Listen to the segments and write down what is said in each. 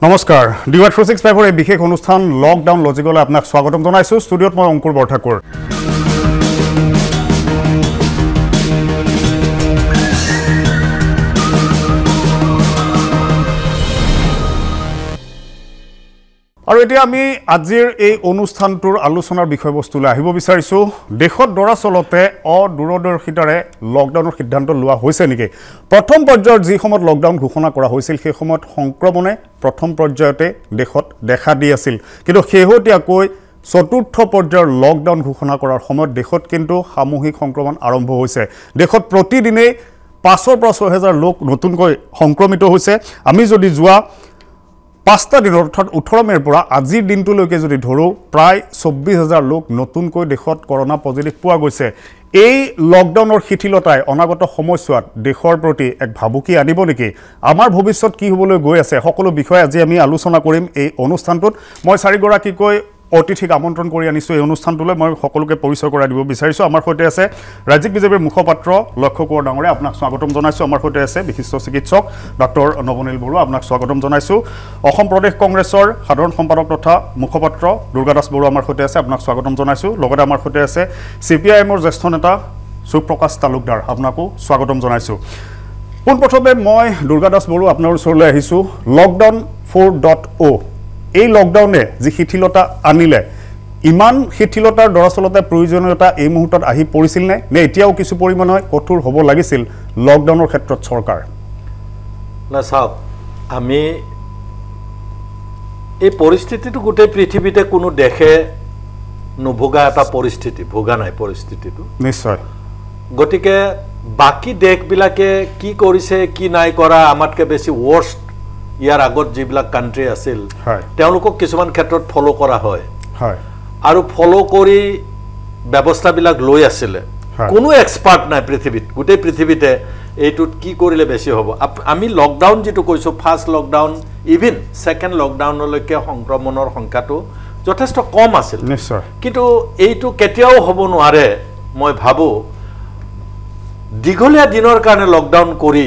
নমস্কাৰ ডিৱাইড 465 এই বিশেষ অনুষ্ঠান লকডাউন লজিকলৈ আপোনাক স্বাগতম জনাইছো ষ্টুডিঅত মই অংকুৰ বৰঠাকুৰ আৰু এতিয়া আমি আজিৰ এই অনুষ্ঠানটোৰ আলোচনাৰ বিষয়বস্তুলৈ আহিব বিচাৰিছো দেশত দৰাচলতে অদূৰদৰ্শিতাৰে লকডাউনৰ সিদ্ধান্ত লোৱা হৈছে নেকি প্ৰথম পৰ্যায়ৰ যি সময়ত লকডাউন ঘোষণা কৰা হৈছিল সেই সময়ত সংক্ৰমণে প্ৰথম পৰ্যায়তে দেশত দেখা দি আছিল কিন্তু শেহতীয়াকৈ চতুৰ্থ পৰ্যায়ৰ লকডাউন ঘোষণা কৰাৰ সময়ত দেশত কিন্তু সামূহিক সংক্ৰমণ আৰম্ভ হৈছে দেশত প্ৰতিদিনে 500 পৰা 6000 লোক নতুনকৈ সংক্ৰমিত হৈছে আমি যদি যোৱা 5টা দিন অৰ্থাৎ 18 মেৰ পৰা আজিৰ দিনটোলৈকে যদি ধৰো প্ৰায় 24000 লোক নতুনকৈ দেশত কৰোনা পজিটিভ পোৱা গৈছে এই লকডাউনৰ শিথিলতাই অনাগত সময়ছোৱাত দেশৰ প্ৰতি এক ভাবুকি আনিব নেকি আমাৰ ভৱিষ্যত কি হ'বলৈ গৈ আছে সকলো বিষয় আজি আমি আলোচনা কৰিম এই অনুষ্ঠানটোত মই চাৰিগৰাকীকৈ অতিথিক আমন্ত্ৰণ কৰি আনিছো এই অনুষ্ঠানটোলৈ মই সকলোকে পৰিচয় কৰাই দিব বিচাৰিছো আমাৰ সৈতে আছে ৰাজ্যিক বিজেপিৰ মুখপাত্ৰ লক্ষ্য কোঁৱৰ ডাঙৰীয়া আপোনাক স্বাগতম জনাইছো আমাৰ সৈতে আছে বিশিষ্ট চিকিৎসক ডক্টৰ নৱনীল বৰুৱা আপোনাক স্বাগতম জনাইছো অসম প্ৰদেশ কংগ্ৰেছৰ সাধাৰণ সম্পাদক তথা মুখপাত্ৰ দুৰ্গা দাস বৰুৱা আমাৰ সৈতে আছে আপোনাক স্বাগতম জনাইছো লগতে আমাৰ সৈতে আছে CPIMৰ জ্যেষ্ঠ নেতা সুপ্ৰকাশ তালুকদাৰ আপোনাকো স্বাগতম জনাইছো পোনপ্ৰথমে মই দুৰ্গা দাস বৰুৱা আপোনাৰ ওচৰলৈ আহিছো লকডাউন 4.0 এই লকডাউনে যি শিথিলতা আনিলে ইমান শিথিলতাৰ দৰাচলতে প্ৰয়োজনীয়তা এই মুহূৰ্তত আহি পৰিছিল নে এতিয়াও কিছু পৰিমাণে কঠোৰ হ'ব লাগিছিল লকডাউনৰ ক্ষেত্ৰত চৰকাৰ না সাহেব আমি এই পৰিস্থিতিটো গোটেই পৃথিৱীতে কোনো দেশে নভোগা এটা পৰিস্থিতি ভোগা নাই পৰিস্থিতিটো নিশ্চয় গতিকে বাকি দেশবিলাকে কি কৰিছে কি নাই কৰা আমাতকে বেছি ওয়াৰ্স্ট ইয়াৰ আগত যিবিলাক কান্ট্ৰি আছিল তেওঁলোকক কিছুমান ক্ষেত্ৰত ফলো কৰা হয় আৰু ফলো কৰি ব্যৱস্থাবিলাক লৈ আছিল কোনো এক্সপাৰ্ট নাই পৃথিৱীত গোটেই পৃথিৱীতে এইটোত কি কৰিলে বেছি হ'ব আমি লকডাউন যেটো কৈছো ফাৰ্স্ট লকডাউন ইভেন সেকেন্ড লকডাউনলৈকে সংক্ৰমণৰ সংখ্যাটো যথেষ্ট কম আছিল নিশ্চয় কিন্তু এইটো কেতিয়াও হ'ব নোৱাৰে মই ভাবো দীঘলীয়া দিনৰ কাৰণে লকডাউন কৰি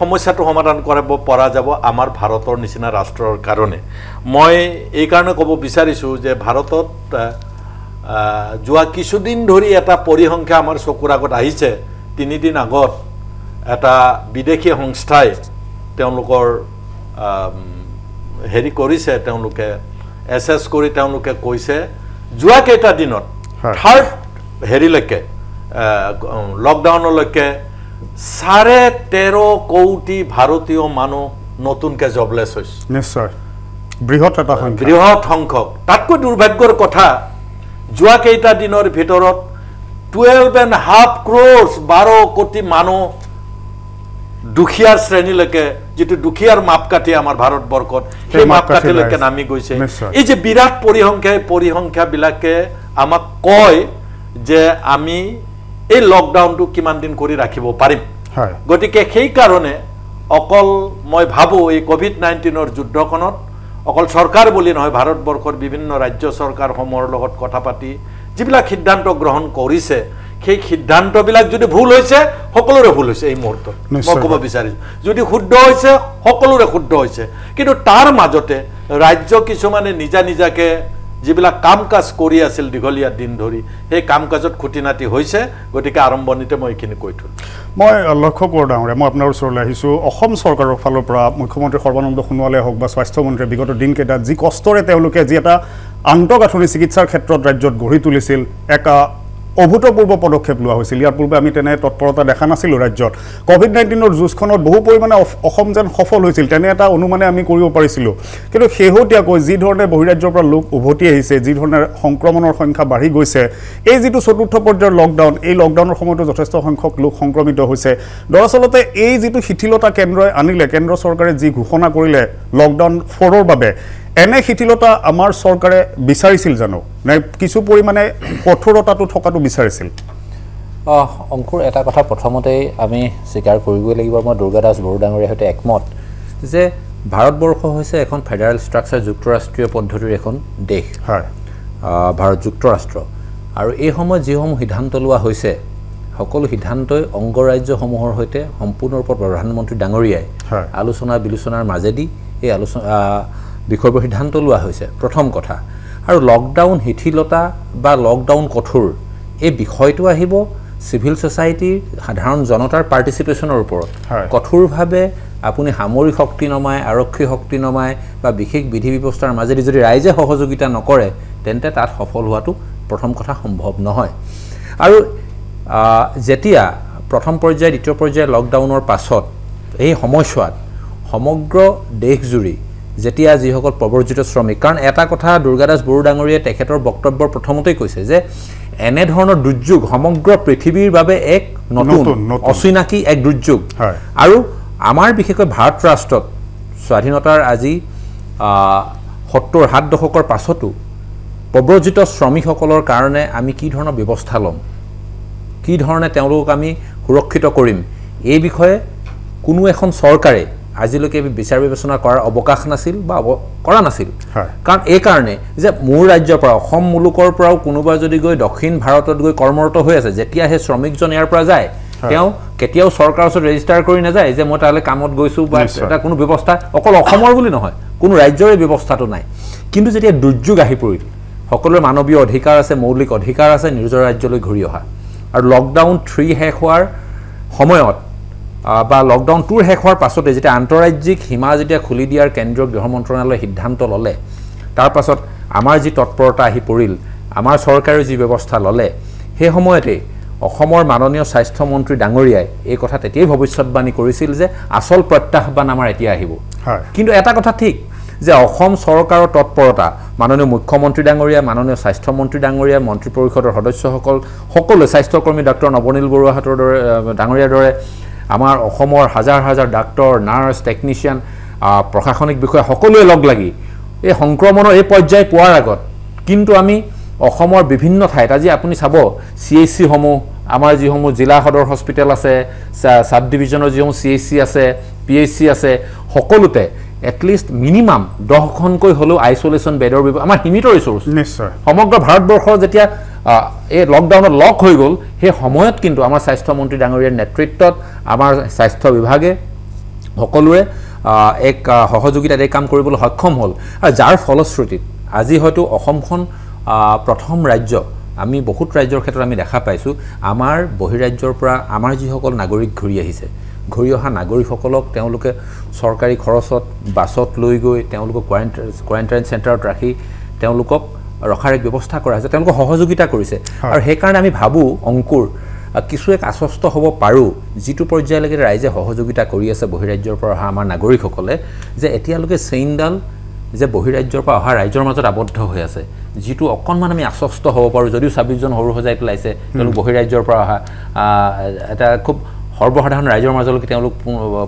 সমস্যাটো সমাধান কৰিব পৰা যাব আমাৰ ভাৰতৰ নিচিনা ৰাষ্ট্ৰৰ কাৰণে মই এই কাৰণে ক'ব বিচাৰিছো যে ভাৰতত যোৱা কিছুদিন ধৰি এটা পৰিসংখ্যা আমাৰ চকুৰ আগত আহিছে 3 দিন আগত এটা বিদেশী সংস্থাই তেওঁলোকৰ হেৰি কৰিছে তেওঁলোকে এসএস কৰি তেওঁলোকে কৈছে যোৱা কেইটা দিনত থাৰ্ড হেৰিলৈকে লকডাউনলৈকে 13.5 কোটি ভাৰতীয় মানুহ নতুনকৈ জবলেছ হৈছে নিশ্চয় বৃহৎ সংখ্যক তাতকৈ দুৰ্ভাগ্যৰ কথা যোৱা কেইটা দিনৰ ভিতৰত 12.5 crores 12 কোটি মানুহ দুখীয়াৰ শ্ৰেণীলৈকে যেটো দুখীয়াৰ মাপকাঠি আমাৰ ভাৰতবৰ্ষত সেই মাপকাঠিলৈকে নামি গৈছে এই যে বিৰাট পৰিসংখ্যা বিলাকে আমাক কয় যে আমি এই লকডাউনটো কিমান দিন কৰি ৰাখিব পাৰিম গতিকে সেই কাৰণে অকল মই ভাবো এই কোভিড-19ৰ যুদ্ধখনত অকল চৰকাৰ বুলি নহয় ভাৰতবৰ্ষৰ বিভিন্ন ৰাজ্য চৰকাৰসমূহৰ লগত কথা পাতি যিবিলাক সিদ্ধান্ত গ্ৰহণ কৰিছে সেই সিদ্ধান্তবিলাক যদি ভুল হৈছে সকলোৰে ভুল হৈছে এই মুহূৰ্তত মই ক'ব বিচাৰিছো যদি শুদ্ধ হৈছে সকলোৰে শুদ্ধ হৈছে কিন্তু তাৰ মাজতে ৰাজ্য কিছুমানে নিজাকে যিবিলাক কামকাজ কৰি আছিল দীঘলীয়া দিন ধৰি সেই কামকাজত খুটিনাটি হৈছে গতিকে আৰম্ভণিতে মই এখিনি কৈ থলো মই লক্ষ্য কোঁৱৰ ডাঙৰীয়া মই আপোনাৰ ওচৰলৈ আহিছো অসম চৰকাৰৰ ফালৰ পৰা মুখ্যমন্ত্ৰী সৰ্বানন্দ সোণোৱালে হওক বা স্বাস্থ্য মন্ত্ৰী বিগত দিনকেইটাত যি কষ্টৰে তেওঁলোকে যি এটা আন্তঃগাঁথনি চিকিৎসাৰ ক্ষেত্ৰত ৰাজ্যত গঢ়ি তুলিছিল এক অভূতপূৰ্ব পদক্ষেপ লোৱা হৈছিল ইয়াৰ পূৰ্বে আমি তেনে তৎপৰতা দেখা নাছিলো ৰাজ্যত কোভিড-19ৰ যুঁজখনত বহু পৰিমাণে অসম যেন সফল হৈছিল তেনে এটা অনুমানে আমি কৰিব পাৰিছিলো কিন্তু শেহতীয়াকৈ যি ধৰণে বহিৰাজ্যৰ পৰা লোক উভতি আহিছে যি ধৰণে সংক্ৰমণৰ সংখ্যা বাঢ়ি গৈছে এই যেটো চতুৰ্থ পৰ্যায়ৰ লকডাউন এই লকডাউনৰ সময়তো যথেষ্ট সংখ্যক লোক সংক্ৰমিত হৈছে দৰাচলতে এই যেটো শিথিলতা কেন্দ্ৰই আনিলে কেন্দ্ৰ চৰকাৰে যি ঘোষণা কৰিলে লকডাউন 4ৰ বাবে এনে শিথিলতা আমাৰ চৰকাৰে বিচাৰিছিল জানো নাই কিছু পৰিমাণে কঠোৰতাটো থকাটো বিচাৰিছিল অংকুৰ এটা কথা প্ৰথমতে আমি স্বীকাৰ কৰিবই লাগিব মই দুৰ্গা দাস বড়ো ডাঙৰীয়াৰ সৈতে একমত যে ভাৰতবৰ্ষ হৈছে এখন ফেডাৰেল ষ্ট্ৰাকচাৰ যুক্তৰাষ্ট্ৰীয় পদ্ধতিৰ এখন দেশ হয় ভাৰত যুক্তৰাষ্ট্ৰ আৰু এই সময়ত যিসমূহ সিদ্ধান্ত লোৱা হৈছে সকলো সিদ্ধান্তই অংগৰাজ্যসমূহৰ সৈতে সম্পূৰ্ণৰূপে প্ৰধানমন্ত্ৰী ডাঙৰীয়াই আলোচনা বিলোচনাৰ মাজেদি এই বিষয়বোৰ সিদ্ধান্ত লোৱা হৈছে প্ৰথম কথা আৰু লকডাউন শিথিলতা বা লকডাউন কঠোৰ এই বিষয়টো আহিব সিভিল সোসাইটিৰ সাধাৰণ জনতাৰ পাৰ্টিসিপেশনৰ ওপৰত কঠোৰভাৱে আপুনি সামৰিক শক্তি নমায় আৰক্ষী শক্তি নমায় বা বিশেষ বিধি ব্যৱস্থাৰ মাজেদি যদি ৰাইজে সহযোগিতা নকৰে তেন্তে তাত সফল হোৱাটো প্ৰথম কথা সম্ভৱ নহয় আৰু যেতিয়া প্ৰথম পৰ্যায় দ্বিতীয় পৰ্যায় লকডাউনৰ পাছত এই সময়ছোৱাত সমগ্ৰ দেশজুৰি যেতিয়া যিসকল প্ৰব্ৰজিত শ্ৰমিক কাৰণ এটা কথা দুৰ্গাদাস বড়ো ডাঙৰীয়ে তেখেতৰ বক্তব্যৰ প্ৰথমতেই কৈছে যে এনে ধৰণৰ দুৰ্যোগ সমগ্ৰ পৃথিৱীৰ বাবে এক নতুন অচিনাকি এক দুৰ্যোগ আৰু আমাৰ বিশেষকৈ ভাৰত ৰাষ্ট্ৰত স্বাধীনতাৰ আজি ৭০ দশকৰ পাছতো প্ৰব্ৰজিত শ্ৰমিকসকলৰ কাৰণে আমি কি ধৰণৰ ব্যৱস্থা ল'ম কি ধৰণে তেওঁলোকক আমি সুৰক্ষিত কৰিম এই বিষয়ে কোনো এখন চৰকাৰে আজিলৈকে বিচাৰ বিবেচনা কৰাৰ অৱকাশ নাছিল বা কৰা নাছিল কাৰণ এই কাৰণে যে মোৰ ৰাজ্যৰ পৰা অসম মুলুকৰ পৰাও কোনোবা যদি গৈ দক্ষিণ ভাৰতত গৈ কৰ্মৰত হৈ আছে যেতিয়া হে শ্ৰমিকজন ইয়াৰ পৰা যায় তেওঁ কেতিয়াও চৰকাৰৰ ওচৰত ৰেজিষ্টাৰ কৰি নাযায় যে মই তালে কামত গৈছো বা এটা কোনো ব্যৱস্থা অকল অসমৰ বুলি নহয় কোনো ৰাজ্যৰে ব্যৱস্থাটো নাই কিন্তু যেতিয়া দুৰ্যোগ আহি পৰিল সকলোৰে মানৱীয় অধিকাৰ আছে মৌলিক অধিকাৰ আছে নিজৰ ৰাজ্যলৈ ঘূৰি অহা আৰু লকডাউন 3 শেষ হোৱাৰ সময়ত বা লকডাউন 2 শেষ হোৱাৰ পাছতে যেতিয়া আন্তঃৰাজ্যিক সীমা যেতিয়া খুলি দিয়াৰ কেন্দ্ৰীয় গৃহ মন্ত্ৰণালয়ে সিদ্ধান্ত ল'লে তাৰ পাছত আমাৰ যি তৎপৰতা আহি পৰিল আমাৰ চৰকাৰে যি ব্যৱস্থা ল'লে সেই সময়তে অসমৰ মাননীয় স্বাস্থ্য মন্ত্ৰী ডাঙৰীয়াই এই কথা তেতিয়াই ভৱিষ্যতবাণী কৰিছিল যে আসল প্ৰত্যাহ্বান আমাৰ এতিয়া আহিব কিন্তু এটা কথা ঠিক যে অসম চৰকাৰৰ তৎপৰতা মাননীয় মুখ্যমন্ত্ৰী ডাঙৰীয়া মাননীয় স্বাস্থ্য মন্ত্ৰী ডাঙৰীয়া মন্ত্ৰী পৰিষদৰ সদস্যসকল সকলো স্বাস্থ্যকৰ্মী ডক্টৰ নৱনীল বৰুৱাহাতৰ দৰে ডাঙৰীয়াৰ দৰে আমাৰ অসমৰ হাজাৰ হাজাৰ ডাক্তৰ নাৰ্ছ টেকনিচিয়ান প্ৰশাসনিক বিষয়া সকলোৱে লগ লাগি এই সংক্ৰমণৰ এই পৰ্যায় পোৱাৰ আগত কিন্তু আমি অসমৰ বিভিন্ন ঠাইত আজি আপুনি চাব CHC সমূহ আমাৰ যিসমূহ জিলা সদৰ হস্পিটেল আছে সাব ডিভিজনৰ যিসমূহ CHC আছে PHC আছে সকলোতে এটলিষ্ট মিনিমাম 10খনকৈ হলেও আইসোলেশন বেডৰ আমাৰ সীমিত ৰিসোৰ্স নিশ্চয় সমগ্ৰ ভাৰতবৰ্ষৰ যেতিয়া এই লকডাউনত লক হৈ গল সেই সময়ত কিন্তু আমাৰ স্বাস্থ্য মন্ত্ৰী ডাঙৰীয়াৰ নেতৃত্বত আমাৰ স্বাস্থ্য বিভাগে সকলোৱে এক সহযোগিতাত এই কাম কৰিবলৈ সক্ষম হ'ল আৰু যাৰ ফলশ্ৰুতিত আজি হয়তো অসমখন প্ৰথম ৰাজ্য আমি বহুত ৰাজ্যৰ ক্ষেত্ৰত আমি দেখা পাইছো আমাৰ বহিৰাজ্যৰ পৰা আমাৰ যিসকল নাগৰিক ঘূৰি আহিছে ঘূৰি অহা নাগৰিকসকলক তেওঁলোকে চৰকাৰী খৰচত বাছত লৈ গৈ তেওঁলোকক কোৱাৰেণ্টাইন চেণ্টাৰত ৰাখি তেওঁলোকক ৰখাৰ এক ব্যৱস্থা কৰা হৈছে তেওঁলোকক সহযোগিতা কৰিছে আৰু সেই কাৰণে আমি ভাবো অংকুৰ কিছু এক আশ্বস্ত হ'ব পাৰো যিটো পৰ্যায়লৈকে ৰাইজে সহযোগিতা কৰি আছে বহিৰাজ্যৰ পৰা অহা আমাৰ নাগৰিকসকলে যে এতিয়ালৈকে চেইনডাল যে বহিৰাজ্যৰ পৰা অহা ৰাইজৰ মাজত আবদ্ধ হৈ আছে যিটো অকণমান আমি আশ্বস্ত হ'ব পাৰো যদিও 26 জন সৰু সজাই পেলাইছে তেওঁলোক বহিৰাজ্যৰ পৰা অহা এটা খুব সৰ্বসাধাৰণ ৰাইজৰ মাজলৈকে তেওঁলোক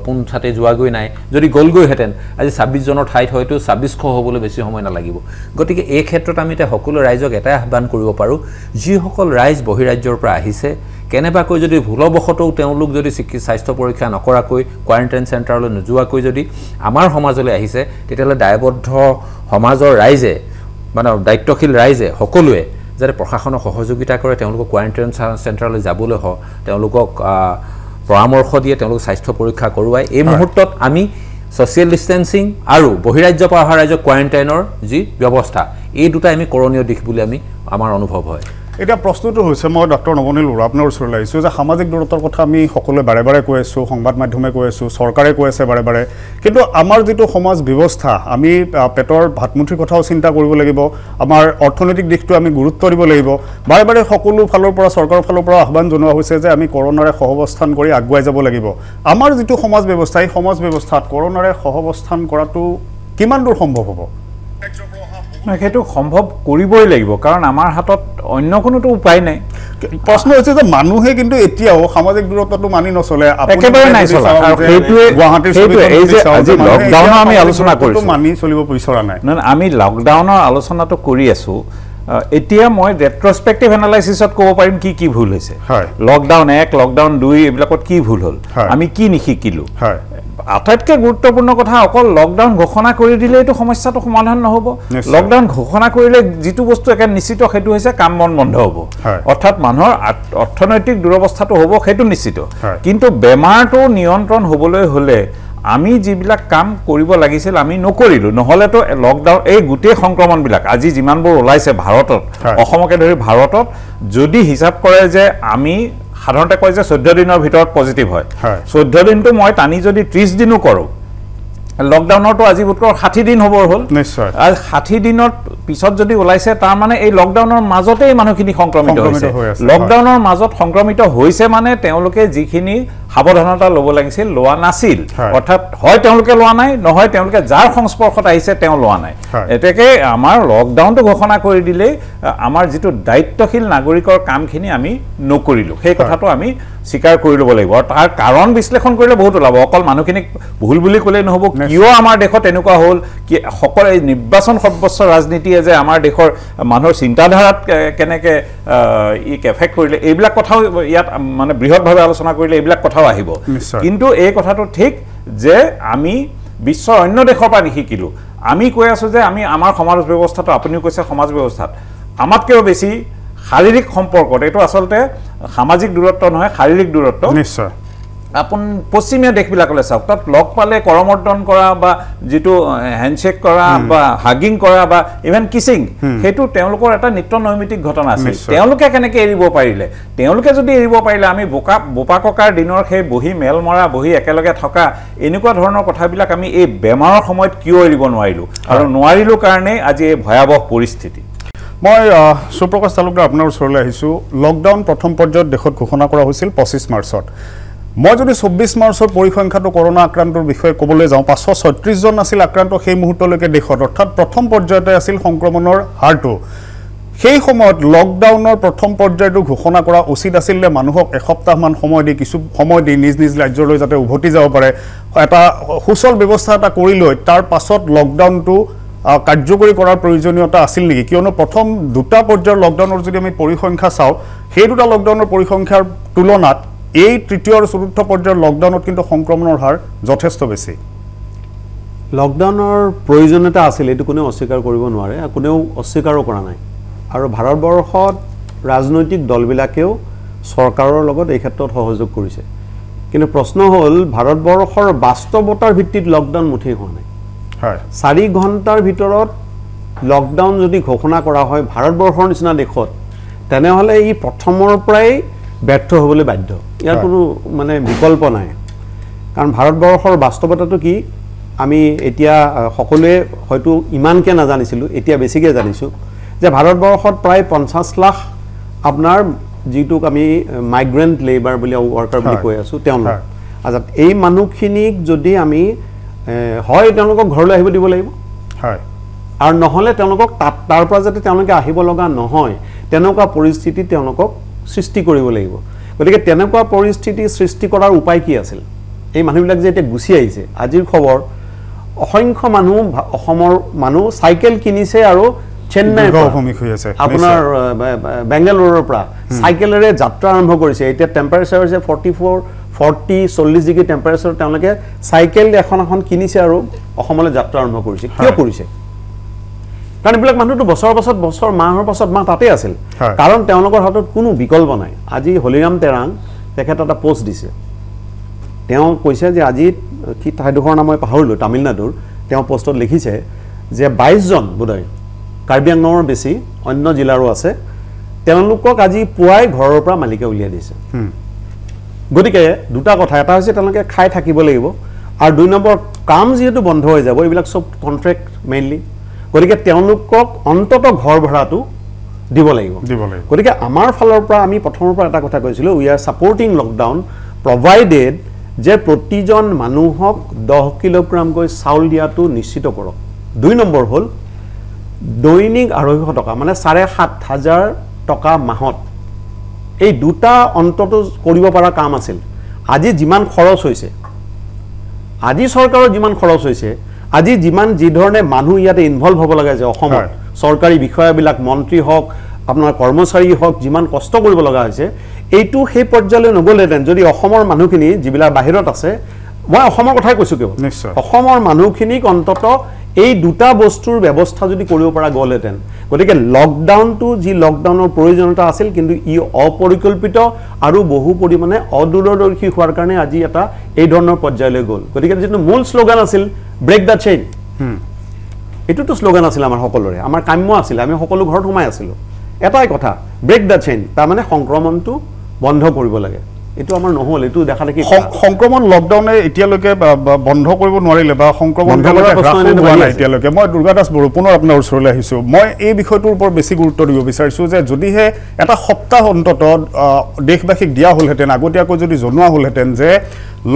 পোনছাতে যোৱাগৈ নাই যদি গলগৈহেঁতেন আজি 26 জনৰ ঠাইত হয়তো 2600 হ'বলৈ বেছি সময় নালাগিব গতিকে এই ক্ষেত্ৰত আমি এটা সকলো ৰাইজক এটাই আহ্বান কৰিব পাৰো যিসকল ৰাইজ বহিৰাজ্যৰ পৰা আহিছে কেনেবাকৈ যদি ভুলবশতও তেওঁলোক যদি স্বাস্থ্য পৰীক্ষা নকৰাকৈ কোৱাৰেণ্টাইন চেণ্টাৰলৈ নোযোৱাকৈ যদি আমাৰ সমাজলৈ আহিছে তেতিয়াহ'লে দায়বদ্ধ সমাজৰ ৰাইজে মানে দায়িত্বশীল ৰাইজে সকলোৱে যাতে প্ৰশাসনক সহযোগিতা কৰে তেওঁলোকক কোৱাৰেণ্টাইন চেণ্টাৰলৈ যাবলৈ হয় তেওঁলোকক পৰামৰ্শ দিয়ে তেওঁলোক স্বাস্থ্য পৰীক্ষা কৰোৱাই এই মুহূৰ্তত আমি সোশ্যাল ডিস্টেন্সিং আৰু বহিৰাজ্য পৰা অহা ৰাজ্য কোৱাৰেণ্টাইনৰ যি ব্যৱস্থা এই দুটা আমি কৰণীয় দিশ বুলি আমাৰ অনুভৱ হয় এটা প্ৰশ্নটো হৈছে মই ডক্টৰ নৱনীল বৰুৱা আপোনাৰ ওচৰলৈ আহিছোঁ যে সামাজিক দূৰত্বৰ কথা আমি সকলোৱে বাৰে বাৰে কৈ আছোঁ সংবাদ মাধ্যমে কৈ আছোঁ চৰকাৰে কৈ আছে বাৰে বাৰে কিন্তু আমাৰ যিটো সমাজ ব্যৱস্থা আমি পেটৰ ভাতমুঠিৰ কথাও চিন্তা কৰিব লাগিব আমাৰ অৰ্থনৈতিক দিশটো আমি গুৰুত্ব দিব লাগিব বাৰে বাৰে সকলো ফালৰ পৰা চৰকাৰৰ ফালৰ পৰা আহ্বান জনোৱা হৈছে যে আমি কৰোনাৰে সহৱস্থান কৰি আগুৱাই যাব লাগিব আমাৰ যিটো সমাজ ব্যৱস্থা এই সমাজ ব্যৱস্থাত কৰোনাৰে সহৱস্থান কৰাটো কিমান দূৰ সম্ভৱ হ'ব সেইটো সম্ভৱ কৰিবই লাগিব কাৰণ আমাৰ হাতত অন্য কোনোটো উপায় নাই প্ৰশ্ন হৈছে যে মানুহে কিন্তু এতিয়াও সামাজিক দূৰত্বটো মানি নচলে একেবাৰে নাই চলা আৰু সেইটোৱে এই যে আজি লকডাউনৰ আমি আলোচনা কৰিছো মানি চলিব বিচৰা নাই আমি লকডাউনৰ আলোচনাটো কৰি আছো এতিয়া মই ৰেট্ৰস্পেক্টিভ এনালাইসিছত ক'ব পাৰিম কি ভুল হৈছে লকডাউন 1 লকডাউন 2 এইবিলাকত কি ভুল হ'ল আমি কি নিশিকিলো আটাইতকৈ গুৰুত্বপূৰ্ণ কথা অকল লকডাউন ঘোষণা কৰি দিলে এইটো সমস্যাটো সমাধান নহ'ব লকডাউন ঘোষণা কৰিলে যিটো বস্তু একে নিশ্চিত সেইটো হৈছে কাম বন বন্ধ হ'ব অৰ্থাৎ মানুহৰ অৰ্থনৈতিক দুৰৱস্থাটো হ'ব সেইটো নিশ্চিত কিন্তু বেমাৰটো নিয়ন্ত্ৰণ হ'বলৈ হ'লে আমি যিবিলাক কাম কৰিব লাগিছিল আমি নকৰিলোঁ নহ'লেতো লকডাউন এই গোটেই সংক্ৰমণবিলাক আজি যিমানবোৰ ওলাইছে ভাৰতত অসমকে ধৰি ভাৰতত যদি হিচাপ কৰে যে আমি সাধাৰণতে কয় যে 14 দিনৰ ভিতৰত পজিটিভ হয় 14 দিনটো মই টানি যদি 30 দিনো কৰোঁ লকডাউনৰটো আজি বোধকৰো 60 দিন হ'বৰ হ'ল নিশ্চয় আৰু 60 দিনৰ পিছত যদি ওলাইছে তাৰ মানে এই লকডাউনৰ মাজতেই মানুহখিনি সংক্ৰমিত হৈছে লকডাউনৰ মাজত সংক্ৰমিত হৈছে মানে তেওঁলোকে যিখিনি সাৱধানতা ল'ব লাগিছিল লোৱা নাছিল অৰ্থাৎ হয় তেওঁলোকে লোৱা নাই নহয় তেওঁলোকে যাৰ সংস্পৰ্শত আহিছে তেওঁ লোৱা নাই এতেকে আমাৰ লকডাউনটো ঘোষণা কৰি দিলেই আমাৰ যিটো দায়িত্বশীল নাগৰিকৰ কামখিনি আমি নকৰিলোঁ সেই কথাটো আমি স্বীকাৰ কৰি ল'ব লাগিব আৰু তাৰ কাৰণ বিশ্লেষণ কৰিলে বহুত ওলাব অকল মানুহখিনিক ভুল বুলি ক'লেই নহ'ব কিয় আমাৰ দেশত এনেকুৱা হ'ল কি সকলো এই নিৰ্বাচন সৰ্বস্ব ৰাজনীতিয়ে যে আমাৰ দেশৰ মানুহৰ চিন্তাধাৰাত কেনেকৈ ইক এফেক্ট কৰিলে এইবিলাক কথাও ইয়াত মানে বৃহৎভাৱে আলোচনা কৰিলে এইবিলাক কথাও আহিব কিন্তু এই কথাটো ঠিক যে আমি বিশ্বৰ অন্য দেশৰ পৰা নিশিকিলোঁ আমি কৈ আছোঁ যে আমি আমাৰ সমাজ ব্যৱস্থাটো আপুনিও কৈছে সমাজ ব্যৱস্থাত আমাতকৈও বেছি শাৰীৰিক সম্পৰ্কত এইটো আচলতে সামাজিক দূৰত্ব নহয় শাৰীৰিক দূৰত্ব নিশ্চয় আপোন পশ্চিমীয়া দেশবিলাকলৈ চাওক তাত লগ পালে কৰমৰ্দন কৰা বা যিটো হেণ্ডশ্বেক কৰা বা হাগিং কৰা বা ইভেন কিছিং সেইটো তেওঁলোকৰ এটা নিত্য নৈমিত্তিক ঘটনা আছিল তেওঁলোকে কেনেকৈ এৰিব পাৰিলে তেওঁলোকে যদি এৰিব পাৰিলে আমি বোপা ককাৰ দিনৰ সেই বহি মেল মৰা বহি একেলগে থকা এনেকুৱা ধৰণৰ কথাবিলাক আমি এই বেমাৰৰ সময়ত কিয় এৰিব নোৱাৰিলোঁ আৰু নোৱাৰিলোঁ কাৰণেই আজি এই ভয়াৱহ পৰিস্থিতি মই সুপ্ৰকাশ তালুকদাৰ আপোনাৰ ওচৰলৈ আহিছোঁ লকডাউন প্ৰথম পৰ্যায়ত দেশত ঘোষণা কৰা হৈছিল 25 মাৰ্চত মই যদি 24 মাৰ্চৰ পৰিসংখ্যাটো কৰোনা আক্ৰান্তৰ বিষয়ে ক'বলৈ যাওঁ 536 জন আছিল আক্ৰান্ত সেই মুহূৰ্তলৈকে দেশত অৰ্থাৎ প্ৰথম পৰ্যায়তে আছিল সংক্ৰমণৰ হাৰটো সেই সময়ত লকডাউনৰ প্ৰথম পৰ্যায়টো ঘোষণা কৰা উচিত আছিল নে মানুহক এসপ্তাহমান সময় দি কিছু সময় দি নিজ নিজ ৰাজ্যলৈ যাতে উভতি যাব পাৰে এটা সুচল ব্যৱস্থা এটা কৰি লৈ তাৰ পাছত লকডাউনটো কাৰ্যকৰী কৰাৰ প্ৰয়োজনীয়তা আছিল নেকি কিয়নো প্ৰথম দুটা পৰ্যায়ৰ লকডাউনৰ যদি আমি পৰিসংখ্যা চাওঁ সেই দুটা লকডাউনৰ পৰিসংখ্যাৰ তুলনাত এই তৃতীয় আৰু চতুৰ্থ পৰ্যায়ৰ লকডাউনত কিন্তু সংক্ৰমণৰ হাৰ যথেষ্ট বেছি লকডাউনৰ প্ৰয়োজনীয়তা আছিল এইটো কোনেও অস্বীকাৰ কৰিব নোৱাৰে কোনেও অস্বীকাৰো কৰা নাই আৰু ভাৰতবৰ্ষত ৰাজনৈতিক দলবিলাকেও চৰকাৰৰ লগত এই ক্ষেত্ৰত সহযোগ কৰিছে কিন্তু প্ৰশ্ন হ'ল ভাৰতবৰ্ষৰ বাস্তৱতাৰ ভিত্তিত লকডাউন মুঠেই হোৱা নাই 4 ঘণ্টাৰ ভিতৰত লকডাউন যদি ঘোষণা কৰা হয় ভাৰতবৰ্ষৰ নিচিনা দেশত তেনেহ'লে ই প্ৰথমৰ পৰাই ব্যৰ্থ হ'বলৈ বাধ্য ইয়াৰ কোনো মানে বিকল্প নাই কাৰণ ভাৰতবৰ্ষৰ বাস্তৱতাটো কি আমি এতিয়া সকলোৱে হয়তো ইমানকৈ নাজানিছিলোঁ এতিয়া বেছিকৈ জানিছোঁ যে ভাৰতবৰ্ষত প্ৰায় 50 লাখ আপোনাৰ যিটোক আমি মাইগ্ৰেণ্ট লেবাৰ বুলি ৱৰ্কাৰ বুলি কৈ আছোঁ তেওঁলোক আচ্ছা এই মানুহখিনিক যদি আমি হয় তেওঁলোকক ঘৰলৈ আহিব দিব লাগিব আৰু নহ'লে তেওঁলোকক তাৰ পৰা যাতে তেওঁলোকে আহিব লগা নহয় তেনেকুৱা পৰিস্থিতি তেওঁলোকক সৃষ্টি কৰিব লাগিব গতিকে তেনেকুৱা পৰিস্থিতি সৃষ্টি কৰাৰ উপায় কি আছিল এই মানুহবিলাক যে এতিয়া গুচি আহিছে আজিৰ খবৰ অসংখ্য মানুহ অসমৰ মানুহ চাইকেল কিনিছে আৰু চেন্নাইৰ আপোনাৰ বেংগালুৰুৰ পৰা চাইকেলেৰে যাত্ৰা আৰম্ভ কৰিছে এতিয়া টেম্পাৰেচাৰ হৈছে 40 ডিগ্ৰী টেম্পাৰেচাৰ তেওঁলোকে চাইকেল এখন কিনিছে আৰু অসমলৈ যাত্ৰা আৰম্ভ কৰিছে কিয় কৰিছে কাৰণ এইবিলাক মানুহটো বছৰৰ পাছত বছৰ মাহৰ পাছত মাহ তাতে আছিল কাৰণ তেওঁলোকৰ হাতত কোনো বিকল্প নাই আজি হলিৰাম তেৰাং তেখেত এটা পোষ্ট দিছে তেওঁ কৈছে যে আজি কি ঠাইডোখৰ নাম মই পাহৰিলোঁ তামিলনাডুৰ তেওঁ পোষ্টত লিখিছে যে 22 জন বোধহয় কাৰ্বি আংলঙৰ বেছি অন্য জিলাৰো আছে তেওঁলোকক আজি পুৱাই ঘৰৰ পৰা মালিকে উলিয়াই দিছে গতিকে দুটা কথা এটা হৈছে তেওঁলোকে খাই থাকিব লাগিব আৰু 2 নম্বৰ কাম যিহেতু বন্ধ হৈ যাব এইবিলাক সব কন্ট্ৰেক্ট মেইনলি গতিকে তেওঁলোকক অন্তত ঘৰ ভড়াটো দিব লাগিব গতিকে আমাৰ ফালৰ পৰা আমি প্ৰথমৰ পৰা এটা কথা কৈছিলোঁ we are supporting lockdown provided যে প্ৰতিজন মানুহক 10 কিলোগ্ৰামকৈ চাউল দিয়াটো নিশ্চিত কৰক 2 নম্বৰ হ'ল দৈনিক 250 টকা মানে 7,500 টকা মাহত এই দুটা অন্তত কৰিব পৰা কাম আছিল আজি যিমান খৰচ হৈছে আজি চৰকাৰৰ যিমান খৰচ হৈছে আজি যিমান যি ধৰণে মানুহ ইয়াতে ইনভলভ হ'ব লাগে যে অসমত চৰকাৰী বিষয়াবিলাক মন্ত্ৰী হওক আপোনাৰ কৰ্মচাৰী হওক যিমান কষ্ট কৰিব লগা হৈছে এইটো সেই পৰ্যায়লৈ নগ'লেহেঁতেন যদি অসমৰ মানুহখিনি যিবিলাক বাহিৰত আছে মই অসমৰ কথাই কৈছোঁ কেৱল অসমৰ মানুহখিনিক অন্তত এই দুটা বস্তুৰ ব্যৱস্থা যদি কৰিব পৰা গ'লহেঁতেন গতিকে লকডাউনটো যি লকডাউনৰ প্ৰয়োজনীয়তা আছিল কিন্তু ই অপৰিকল্পিত আৰু বহু পৰিমাণে অদূৰদৰ্শী হোৱাৰ কাৰণে আজি এটা এই ধৰণৰ পৰ্যায়লৈ গ'ল গতিকে যিটো মূল শ্লোগান আছিল ব্ৰেক দ্য চেইন এইটোতো শ্লোগান আছিল আমাৰ সকলোৰে আমাৰ কাম্য আছিল আমি সকলো ঘৰত সোমাই আছিলোঁ এটাই কথা ব্ৰেক দ্য চেইন তাৰমানে সংক্ৰমণটো বন্ধ কৰিব লাগে এটো আমাৰ নহল এটো দেখা দেখি সংক্ৰমণ লকডাউনে এতিয়ালৈকে বন্ধ কৰিব নোৱাৰিলে বা সংক্ৰমণ হোৱা নাই এতিয়ালৈকে মই দুৰ্গা দাস বড়ো পুনৰ আপোনাৰ ওচৰলৈ আহিছোঁ মই এই বিষয়টোৰ ওপৰত বেছি গুৰুত্ব দিব বিচাৰিছোঁ যে যদিহে এটা সপ্তাহ অন্তত দেশবাসীক দিয়া হ'লহেঁতেন আগতীয়াকৈ যদি জনোৱা হ'লহেঁতেন যে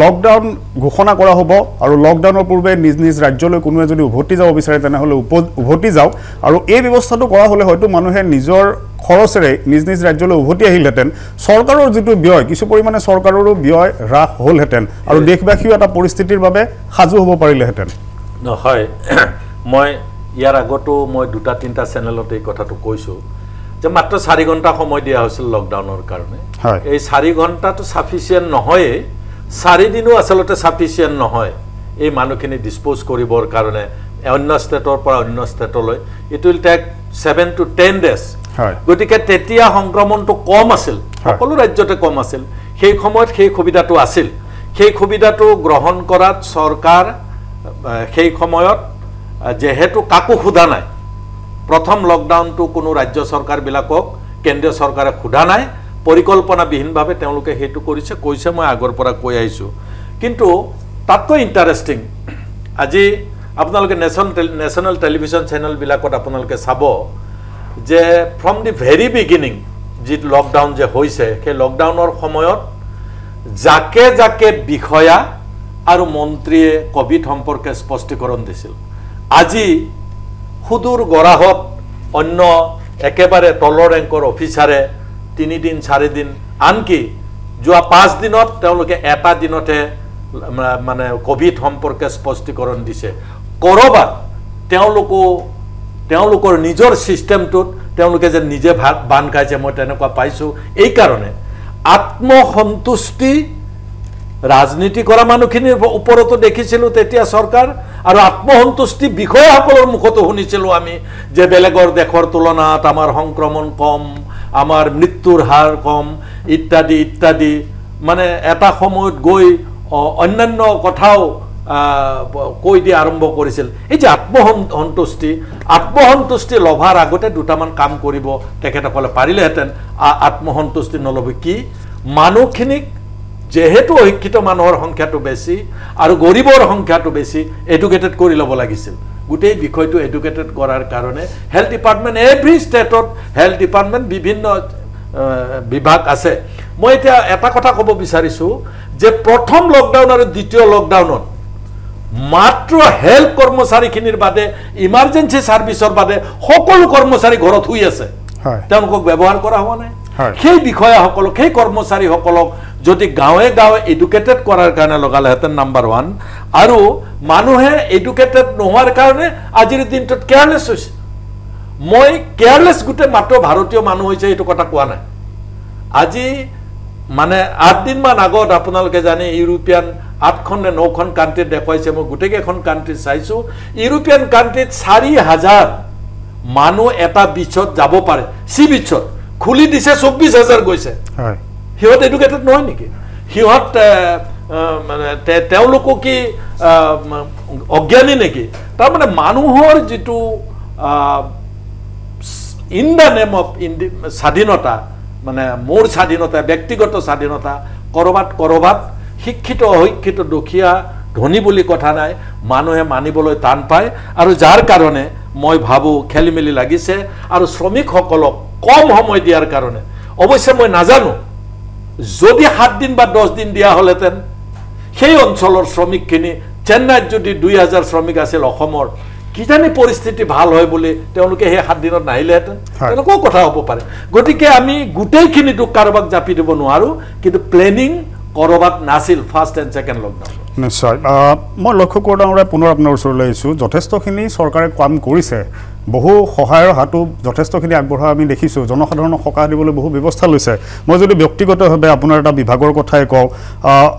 লকডাউন ঘোষণা কৰা হ'ব আৰু লকডাউনৰ পূৰ্বে নিজ নিজ ৰাজ্যলৈ কোনোৱে যদি উভতি যাব বিচাৰে তেনেহ'লে উভতি যাওক আৰু এই ব্যৱস্থাটো কৰা হ'লে হয়তো মানুহে নিজৰ খৰচেৰে নিজ নিজ ৰাজ্যলৈ উভতি আহিলহেঁতেন চৰকাৰৰ যিটো ব্যয় কিছু পৰিমাণে চৰকাৰৰো ব্যয় হ্ৰাস হ'লহেঁতেন আৰু দেশবাসীও এটা পৰিস্থিতিৰ বাবে সাজু হ'ব পাৰিলেহেঁতেন নহয় মই ইয়াৰ আগতো মই 2-3টা চেনেলত এই কথাটো কৈছোঁ যে মাত্ৰ 4 ঘণ্টা সময় দিয়া হৈছিল লকডাউনৰ কাৰণে এই 4 ঘণ্টাটো সাফিচিয়েণ্ট নহয়ে 4 দিনো আচলতে সাফিচিয়েণ্ট নহয় এই মানুহখিনি ডিসপোজ কৰিবৰ কাৰণে অন্য ষ্টেটৰ পৰা অন্য ষ্টেটলৈ it will tech 7 to 10 days গতিকে তেতিয়া সংক্ৰমণটো কম আছিল সকলো ৰাজ্যতে কম আছিল সেই সময়ত সেই সুবিধাটো আছিল সেই সুবিধাটো গ্ৰহণ কৰাত চৰকাৰ সেই সময়ত যেহেতু কাকো খুদা নাই প্ৰথম লকডাউনটো কোনো ৰাজ্য চৰকাৰবিলাকক কেন্দ্ৰীয় চৰকাৰে খুদা নাই পৰিকল্পনাবিহীনভাৱে তেওঁলোকে হেতু কৰিছে কৈছে মই আগৰ পৰা কৈ আহিছোঁ কিন্তু তাতকৈ ইণ্টাৰেষ্টিং আজি আপোনালোকে নেশ্যনেল টেলিভিছন চেনেলবিলাকত আপোনালোকে চাব যে ফ্ৰম দি ভেৰি বিগিনিং যি লকডাউন যে হৈছে সেই লকডাউনৰ সময়ত যাকে যাকে বিষয়া আৰু মন্ত্ৰীয়ে কোভিড সম্পৰ্কে স্পষ্টীকৰণ দিছিল আজি সুদূৰ গৰাহত অন্য একেবাৰে তলৰ ৰেংকৰ অফিচাৰে 3 দিন 4 দিন আনকি যোৱা 5 দিনত তেওঁলোকে এটা দিনতে মানে কোভিড সম্পৰ্কে স্পষ্টীকৰণ দিছে কৰবাত তেওঁলোকৰ নিজৰ সিস্টেমটোত তেওঁলোকে যে নিজে বান খাইছে মই তেনেকুৱা পাইছো এই কাৰণে আত্মসন্তুষ্টি ৰাজনীতি কৰা মানুহখিনিৰ ওপৰতো দেখিছিলো তেতিয়া চৰকাৰ আৰু আত্মসন্তুষ্টি বিষয়াসকলৰ মুখতো শুনিছিলো আমি যে বেলেগৰ দেশৰ তুলনাত আমাৰ সংক্ৰমণ কম আমাৰ মৃত্যুৰ হাৰ কম ইত্যাদি ইত্যাদি মানে এটা সময়ত গৈ অন্যান্য কথাও কৈ দি আৰম্ভ কৰিছিল এই যে আত্মসন্তুষ্টি লভাৰ আগতে দুটামান কাম কৰিব তেখেতসকলে পাৰিলেহেঁতেন আত্মসন্তুষ্টি নলবে কি মানুহখিনিক যেহেতু অশিক্ষিত মানুহৰ সংখ্যাটো বেছি আৰু গৰীবৰ সংখ্যাটো বেছি এডুকেটেড কৰি ল'ব লাগিছিল গোটেই বিষয়টো এডুকেটেড কৰাৰ কাৰণে হেলথ ডিপাৰ্টমেণ্ট এভৰি ষ্টেটত হেলথ ডিপাৰ্টমেণ্ট বিভিন্ন বিভাগ আছে মই এতিয়া এটা কথা ক'ব বিচাৰিছোঁ যে প্ৰথম লকডাউন আৰু দ্বিতীয় লকডাউনত মাত্ৰ হেলথ কৰ্মচাৰীখিনিৰ বাদে ইমাৰ্জেঞ্চি ছাৰ্ভিচৰ বাদে সকলো কৰ্মচাৰী ঘৰত শুই আছে তেওঁলোকক ব্যৱহাৰ কৰা হোৱা নাই সেই বিষয়াসকলক সেই কৰ্মচাৰীসকলক যদি গাঁৱে গাঁৱে এডুকেটেড কৰাৰ কাৰণে লগালেহেঁতেন নাম্বাৰ 1 আৰু মানুহে এডুকেটেড নোহোৱাৰ কাৰণে আজিৰ দিনটোত কেয়াৰলেছ হৈছে মই কেয়াৰলেছ গোটেই মাত্ৰ ভাৰতীয় মানুহ হৈছে এইটো কথা কোৱা নাই আজি মানে 8 দিনমান আগত আপোনালোকে জানে ইউৰোপিয়ান 8খন নে 9খন কাণ্ট্ৰিত দেখুৱাইছে মই গোটেইকেইখন কাণ্ট্ৰিত চাইছোঁ ইউৰোপিয়ান কাণ্ট্ৰিত 4000 মানুহ এটা বিচত যাব পাৰে চি বিচত খুলি দিছে 24000 গৈছে সিহঁত এডুকেটেড নহয় নেকি সিহঁত মানে তেওঁলোকো কি অজ্ঞানী নেকি তাৰমানে মানুহৰ যিটো ইন দ্য নেম অফ স্বাধীনতা মানে মোৰ স্বাধীনতা ব্যক্তিগত স্বাধীনতা কৰবাত শিক্ষিত অশিক্ষিত দুখীয়া ধনী বুলি কথা নাই মানুহে মানিবলৈ টান পায় আৰু যাৰ কাৰণে মই ভাবো খেলিমেলি লাগিছে আৰু শ্ৰমিকসকলক কম সময় দিয়াৰ কাৰণে অৱশ্যে মই নাজানো যদি 7 দিন বা 10 দিন দিয়া হ'লেতেন সেই অঞ্চলৰ শ্ৰমিকখিনি চেন্নাইত যদি 2000 শ্ৰমিক আছিল অসমৰ কি জানি পৰিস্থিতি ভাল হয় বুলি তেওঁলোকে সেই 7 দিনত নাহিলেহেঁতেন তেনেকুৱা কথা হ'ব পাৰে গতিকে আমি গোটেইখিনি দুখ কাৰোবাক জাপি দিব নোৱাৰোঁ কিন্তু প্লেনিং কৰবাত নাছিল ফাৰ্ষ্ট এণ্ড ছেকেণ্ড লকডাউন নিশ্চয় মই লক্ষ্য কৰোঁতে পুনৰ আপোনাৰ ওচৰলৈ আহিছোঁ যথেষ্টখিনি চৰকাৰে কাম কৰিছে বহু সহায়ৰ হাতো যথেষ্টখিনি আগবঢ়া আমি দেখিছোঁ জনসাধাৰণক সকাহ দিবলৈ বহু ব্যৱস্থা লৈছে মই যদি ব্যক্তিগতভাৱে আপোনাৰ এটা বিভাগৰ কথাই কওঁ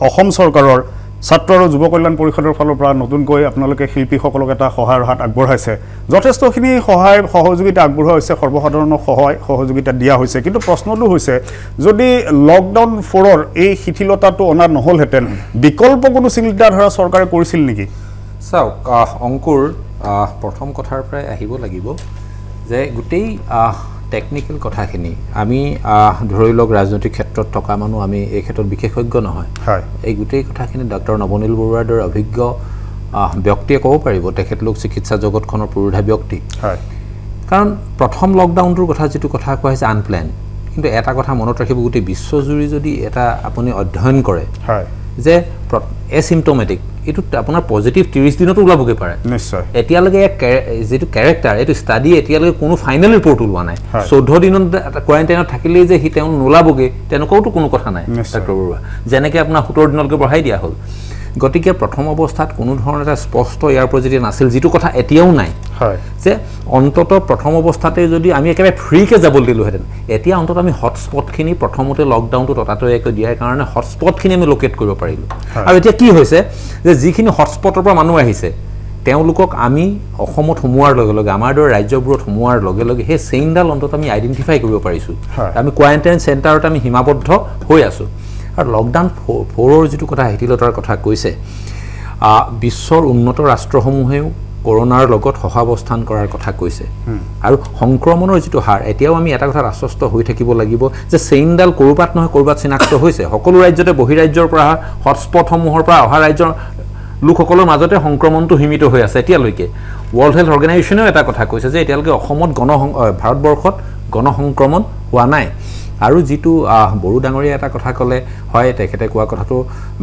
অসম চৰকাৰৰ ছাত্ৰ আৰু যুৱ কল্যাণ পৰিষদৰ ফালৰ পৰা নতুনকৈ আপোনালোকে শিল্পীসকলক এটা সহায়ৰ হাত আগবঢ়াইছে যথেষ্টখিনি সহায় সহযোগিতা আগবঢ়োৱা হৈছে সৰ্বসাধাৰণক সহযোগিতা দিয়া হৈছে কিন্তু প্ৰশ্নটো হৈছে যদি লকডাউন 4ৰ এই শিথিলতাটো অনা নহলহেঁতেন বিকল্প কোনো চিন্তাধাৰা চৰকাৰে কৰিছিল নেকি চাওক অংকুৰ প্ৰথম কথাৰ পৰাই আহিব লাগিব যে গোটেই টেকনিক্যাল কথাখিনি আমি ধৰি লওক ৰাজনৈতিক ক্ষেত্ৰত থকা মানুহ আমি এই ক্ষেত্ৰত বিশেষজ্ঞ নহয় এই গোটেই কথাখিনি ডক্টৰ নৱনীল বৰুৱাৰ দৰে অভিজ্ঞ ব্যক্তিয়ে ক'ব পাৰিব তেখেতলোক চিকিৎসা জগতখনৰ পুৰুধা ব্যক্তি কাৰণ প্ৰথম লকডাউনটোৰ কথা যিটো কথা কোৱা হৈছে আনপ্লেন কিন্তু এটা কথা মনত ৰাখিব গোটেই বিশ্বজুৰি যদি এটা আপুনি অধ্যয়ন কৰে যে এচিম্পটমেটিক এইটো আপোনাৰ পজিটিভ 30 দিনতো ওলাবগে পাৰে নিশ্চয় এতিয়ালৈকে যেটো ক্যাৰেক্টাৰ এইটো ষ্টাডি এতিয়ালৈকে কোনো ফাইনেল ৰিপৰ্ট ওলোৱা নাই 14 দিনত কোৱাৰেণ্টাইনত থাকিলেই যে হি তেওঁ নোলাবগে তেনেকোটো কোনো কথা নাই ডক্টৰ বৰুৱা যেনেকৈ আপোনাৰ 17 দিনলৈকে বঢ়াই দিয়া হ'ল গতিকে প্ৰথম অৱস্থাত কোনো ধৰণৰ এটা স্পষ্ট ইয়াৰ পজিটিভ নাছিল যেটো কথা এতিয়াও নাই যে অন্তত প্ৰথম অৱস্থাতে যদি আমি একেবাৰে ফ্ৰীকে যাবলৈ দিলোহেঁতেন এতিয়া অন্তত আমি হটস্পটখিনি প্ৰথমতে লকডাউনটো ততাতৈয়াকৈ দিয়াৰ কাৰণে হটস্পটখিনি আমি লোকেট কৰিব পাৰিলোঁ আৰু এতিয়া কি হৈছে যে যিখিনি হটস্পটৰ পৰা মানুহ আহিছে তেওঁলোকক আমি অসমত সোমোৱাৰ লগে লগে আমাৰ দৰে ৰাজ্যবোৰত সোমোৱাৰ লগে লগে সেই চেইনডাল অন্তত আমি আইডেণ্টিফাই কৰিব পাৰিছোঁ আমি কোৱাৰেণ্টাইন চেণ্টাৰত আমি সীমাবদ্ধ হৈ আছোঁ আৰু লকডাউন 4ৰ যিটো কথা শিথিলতাৰ কথা কৈছে বিশ্বৰ উন্নত ৰাষ্ট্ৰসমূহেও কৰোনাৰ লগত সহাৱস্থান কৰাৰ কথা কৈছে আৰু সংক্ৰমণৰ যিটো হাৰ এতিয়াও আমি এটা কথা আশ্বস্ত হৈ থাকিব লাগিব যে চেইনডাল কৰবাত নহয় কৰবাত চিনাক্ত হৈছে সকলো ৰাজ্যতে বহিৰাজ্যৰ পৰা হটস্পটসমূহৰ পৰা অহা ৰাজ্যৰ লোকসকলৰ মাজতে সংক্ৰমণটো সীমিত হৈ আছে এতিয়ালৈকে ৱৰ্ল্ড হেলথ অৰ্গেনাইজেশ্যনেও এটা কথা কৈছে যে এতিয়ালৈকে অসমত ভাৰতবৰ্ষত গণসংক্ৰমণ হোৱা নাই আৰু যেটো বড়ো ডাঙৰীয়া এটা কথা ক'লে হয় তেখেতে কোৱা কথাটো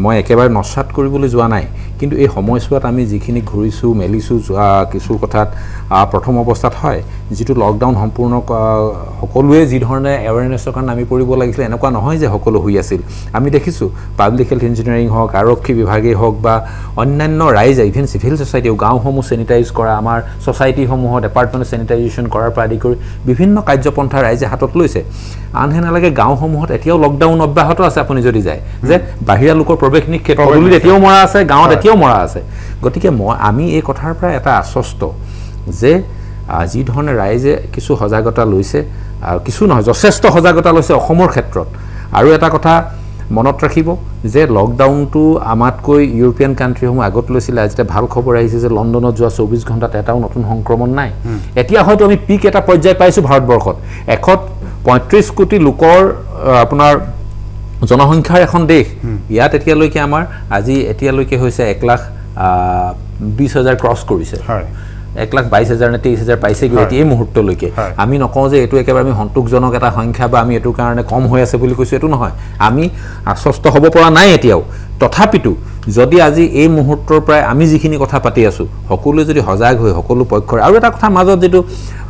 মই একেবাৰে নস্বাত কৰিবলৈ যোৱা নাই কিন্তু এই সময়ছোৱাত আমি যিখিনি ঘূৰিছো মেলিছো কিছু কথাত প্ৰথম অৱস্থাত হয় যেটো লকডাউন সম্পূৰ্ণ সকলোৱে যি ধৰণে এৱাৰনেছৰ কাৰণে আমি কৰিব লাগিছিল এনেকুৱা নহয় যে সকলো হৈ আছিল আমি দেখিছো পাব্লিক হেলথ ইঞ্জিনিয়াৰিং হওক আৰক্ষী বিভাগেই হওক বা অন্যান্য ৰাইজে ইভেন সিভিল সোসাইটিও গাঁওসমূহ চেনিটাইজ কৰা আমাৰ সোসাইটিসমূহত এপাৰ্টমেণ্ট চেনিটাইজেশ্যন কৰাৰ পৰা আদি কৰি বিভিন্ন কাৰ্যপন্থা ৰাইজে হাতত লৈছে আনহে নালাগে গাঁওসমূহত এতিয়াও লকডাউন অব্যাহত আছে আপুনি যদি যায় যে বাহিৰা লোকৰ প্ৰৱেশ নিষেধ পদূলিত এতিয়াও মৰা আছে গাঁৱত এতিয়াও মৰা আছে গতিকে আমি এই কথাৰ পৰা এটা আশ্বস্ত যে যি ধৰণে ৰাইজে কিছু সজাগতা লৈছে আৰু কিছু নহয় যথেষ্ট সজাগতা লৈছে অসমৰ ক্ষেত্ৰত আৰু এটা কথা মনত ৰাখিব যে লকডাউনটো আমাতকৈ ইউৰোপিয়ান কাণ্ট্ৰিসমূহ আগত লৈছিলে আজি ভাল খবৰ আহিছে যে লণ্ডনত যোৱা 24 ঘণ্টাত এটাও নতুন সংক্ৰমণ নাই এতিয়া হয়তো আমি পিক এটা পৰ্যায় পাইছো ভাৰতবৰ্ষত 135 কোটি লোকৰ আপোনাৰ জনসংখ্যাৰ এখন দেশ ইয়াত এতিয়ালৈকে আমাৰ আজি এতিয়ালৈকে হৈছে 1,20,000 ক্ৰছ কৰিছে 1,22,000 নে 23,000 পাইছে এই মুহূৰ্তলৈকে আমি নকওঁ যে এটো একেবাৰে আমি সন্তোষজনক এটা সংখ্যা বা আমি এটো কাৰণে কম হৈ আছে বুলি কৈছো এটো নহয় আমি আশ্বস্ত হ'ব পৰা নাই এতিয়াও তথাপিতো যদি আজি এই মুহূৰ্তৰ প্ৰায় আমি যিখিনি কথা পাতি আছো সকলোৱে যদি সজাগ হৈ সকলো পক্ষৰ আৰু এটা কথা মাজত যেটো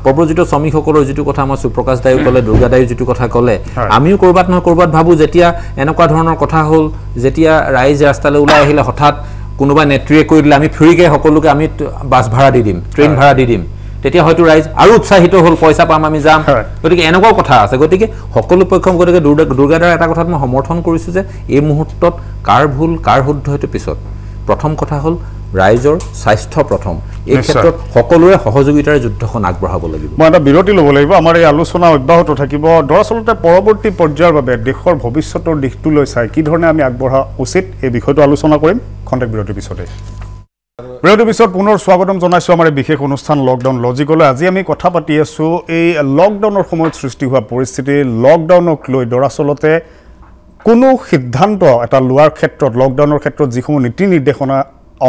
প্ৰব্ৰজিত শ্ৰমিকসকলৰ যেটো কথা আমাৰ সুপ্ৰকাশ দায়ও ক'লে দুৰ্গা দায়ও যেটো কথা ক'লে আমিও কৰবাত নহয় কৰবাত ভাবো যেতিয়া এনেকুৱা ধৰণৰ কথা হ'ল যেতিয়া ৰাইজ ৰাস্তালৈ ওলাই আহিলে হঠাৎ কোনোবা নেট্ৰিয়ে কৈ দিলে আমি ফ্ৰীকে সকলোকে আমি বাস ভাড়া দি দিম ট্ৰেইন ভাড়া দি দিম তেতিয়া হয়তো ৰাইজ আৰু উৎসাহিত হ'ল পইচা পাম আমি যাম গতিকে এনেকুৱা কথা আছে গতিকে সকলো পক্ষম গতিকে দুৰ্গাদাৰ এটা কথাত মই সমৰ্থন কৰিছো যে এই মুহূৰ্তত কাৰ ভুল কাৰ শুদ্ধ হেতু পিছত প্ৰথম কথা হ'ল ৰাইজৰ স্বাস্থ্য প্ৰথম এই ক্ষেত্ৰত সকলোৰে সহযোগিতাৰে যুদ্ধখন আগবঢ়াব লাগিব মই এটা বিৰতি ল'ব লাগিব আমাৰ এই আলোচনা অব্যাহত থাকিব দৰাচলতে পৰৱৰ্তী পৰ্যায়ৰ বাবে দেশৰ ভৱিষ্যতৰ দিশটোলৈ চাই কি ধৰণে আমি আগবঢ়া উচিত এই বিষয়টো আলোচনা কৰিম খন্তেক বিৰতিৰ পিছতে বিৰতিৰ পিছত পুনৰ স্বাগতম জনাইছো আমাৰ বিশেষ অনুষ্ঠান লকডাউন লজিকলৈ আজি আমি কথা পাতি আছো এই লকডাউনৰ সময়ত সৃষ্টি হোৱা পৰিস্থিতি লকডাউনক লৈ দৰাচলতে কোনো সিদ্ধান্ত এটা লোৱাৰ ক্ষেত্ৰত লকডাউনৰ ক্ষেত্ৰত যিসমূহ নীতি নিৰ্দেশনা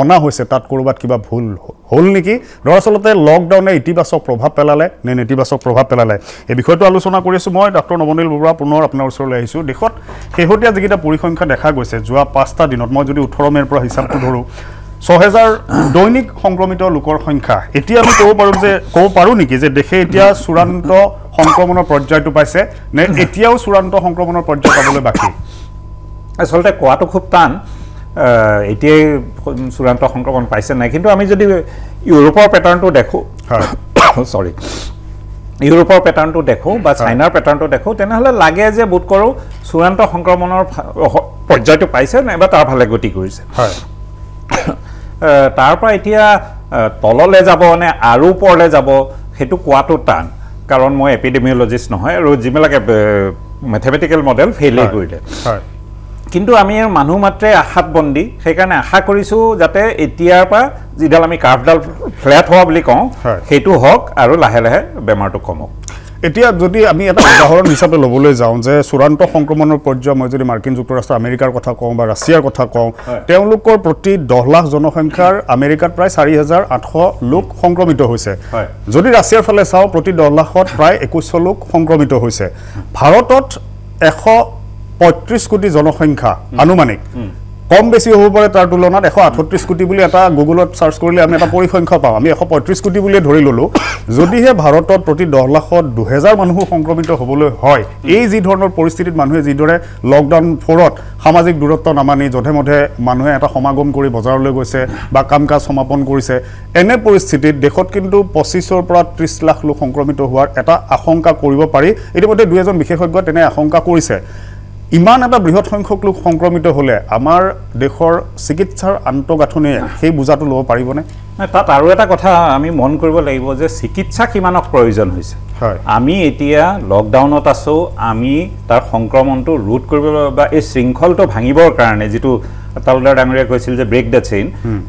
অনা হৈছে তাত কৰবাত কিবা ভুল হ'ল নেকি দৰাচলতে লকডাউনে ইতিবাচক প্ৰভাৱ পেলালে নে নেতিবাচক প্ৰভাৱ পেলালে এই বিষয়টো আলোচনা কৰিছো মই ডক্টৰ নৱনীল বৰুৱা পুনৰ আপোনাৰ ওচৰলৈ আহিছো দেশত শেহতীয়া যিকেইটা পৰিসংখ্যা দেখা গৈছে যোৱা 5টা দিনত মই যদি 18 মেৰ পৰা হিচাপটো ধৰো 6000 দৈনিক সংক্ৰমিত লোকৰ সংখ্যা এতিয়া আমি ক'ব পাৰো নেকি যে দেশে এতিয়া চূড়ান্ত সংক্ৰমণৰ পৰ্যায়টো পাইছে নে এতিয়াও চূড়ান্ত সংক্ৰমণৰ পৰ্যায় পাবলৈ বাকি আসলতে কোৱাটো খুব টান এতিয়াই চূড়ান্ত সংক্ৰমণ পাইছে নাই কিন্তু আমি যদি ইউৰোপৰ প্যাটাৰ্নটো দেখো সৰি ইউৰোপৰ প্যাটাৰ্নটো দেখো বা চাইনাৰ প্যাটাৰ্নটো দেখো তেনেহলে লাগে যে বোধ কৰো চূড়ান্ত সংক্ৰমণৰ পৰ্যায়টো পাইছে নাইবা তাৰ ফালে গতি কৰিছে হয় তাৰ পৰা এতিয়া তললৈ যাব নে আৰু ওপৰলৈ যাব সেইটো কোৱাটো টান কাৰণ মই এপিডেমিঅলজিষ্ট নহয় আৰু যিবিলাকে মেথমেটিকেল মডেল ফেইলে কৰিলে হয় কিন্তু আমি মানুহ মাত্ৰে আশাত বন্দী সেইকাৰণে আশা কৰিছোঁ যাতে এতিয়াৰ পৰা যিডাল আমি কাৰ্ভডাল ফ্লেট হোৱা বুলি কওঁ সেইটো হওক আৰু লাহে লাহে বেমাৰটো কমক এতিয়া যদি আমি এটা উদাহৰণ হিচাপে ল'বলৈ যাওঁ যে চূড়ান্ত সংক্ৰমণৰ পৰ্যায় মই যদি মাৰ্কিন যুক্তৰাষ্ট্ৰ আমেৰিকাৰ কথা কওঁ বা ৰাছিয়াৰ কথা কওঁ তেওঁলোকৰ প্ৰতি 10 লাখ জনসংখ্যাৰ আমেৰিকাত প্ৰায় 4,800 লোক সংক্ৰমিত হৈছে যদি ৰাছিয়াৰ ফালে চাওঁ প্ৰতি 10 লাখত প্ৰায় 2100 লোক সংক্ৰমিত হৈছে ভাৰতত 135 কোটি জনসংখ্যা আনুমানিক কম বেছি হ'ব পাৰে তাৰ তুলনাত 138 কোটি বুলি এটা গুগলত সাৰ্চ কৰিলে আমি এটা পৰিসংখ্যা পাওঁ আমি 135 কোটি বুলি ধৰি ললো যদিহে ভাৰতত প্ৰতি 10 লাখত 2000 মানুহ সংক্ৰমিত হ'বলৈ হয় এই যি ধৰণৰ পৰিস্থিতিত মানুহে যি দৰে লকডাউন ফৰত সামাজিক দূৰত্ব নামানি যধে মধে মানুহে এটা সমাগম কৰি বজাৰলৈ গৈছে বা কাম-কাজ সমাপন কৰিছে এনে পৰিস্থিতিত দেশত কিন্তু 25 পৰা 30 লাখ লোক সংক্ৰমিত হোৱাৰ এটা আশংকা কৰিব পাৰি ইতিমধ্যে দুজন বিশেষজ্ঞ তেনে আশংকা কৰিছে ইমান এটা বৃহৎ সংখ্যক লোক সংক্ৰমিত হলে আমাৰ দেশৰ চিকিৎসাৰ আন্তঃগাঁথনিয়ে সেই বুজাটো ল'ব পাৰিবনে তাত আৰু এটা কথা আমি মন কৰিব লাগিব যে চিকিৎসা কিমানক প্ৰয়োজন হৈছে আমি এতিয়া লকডাউনত আছো আমি তাৰ সংক্ৰমণটো ৰোধ কৰিবলৈ বা এই শৃংখলটো ভাঙিবৰ কাৰণে যেটো তালদাৰ ডাঙৰীয়া কৈছিল যে ব্ৰেক দ্য চেইন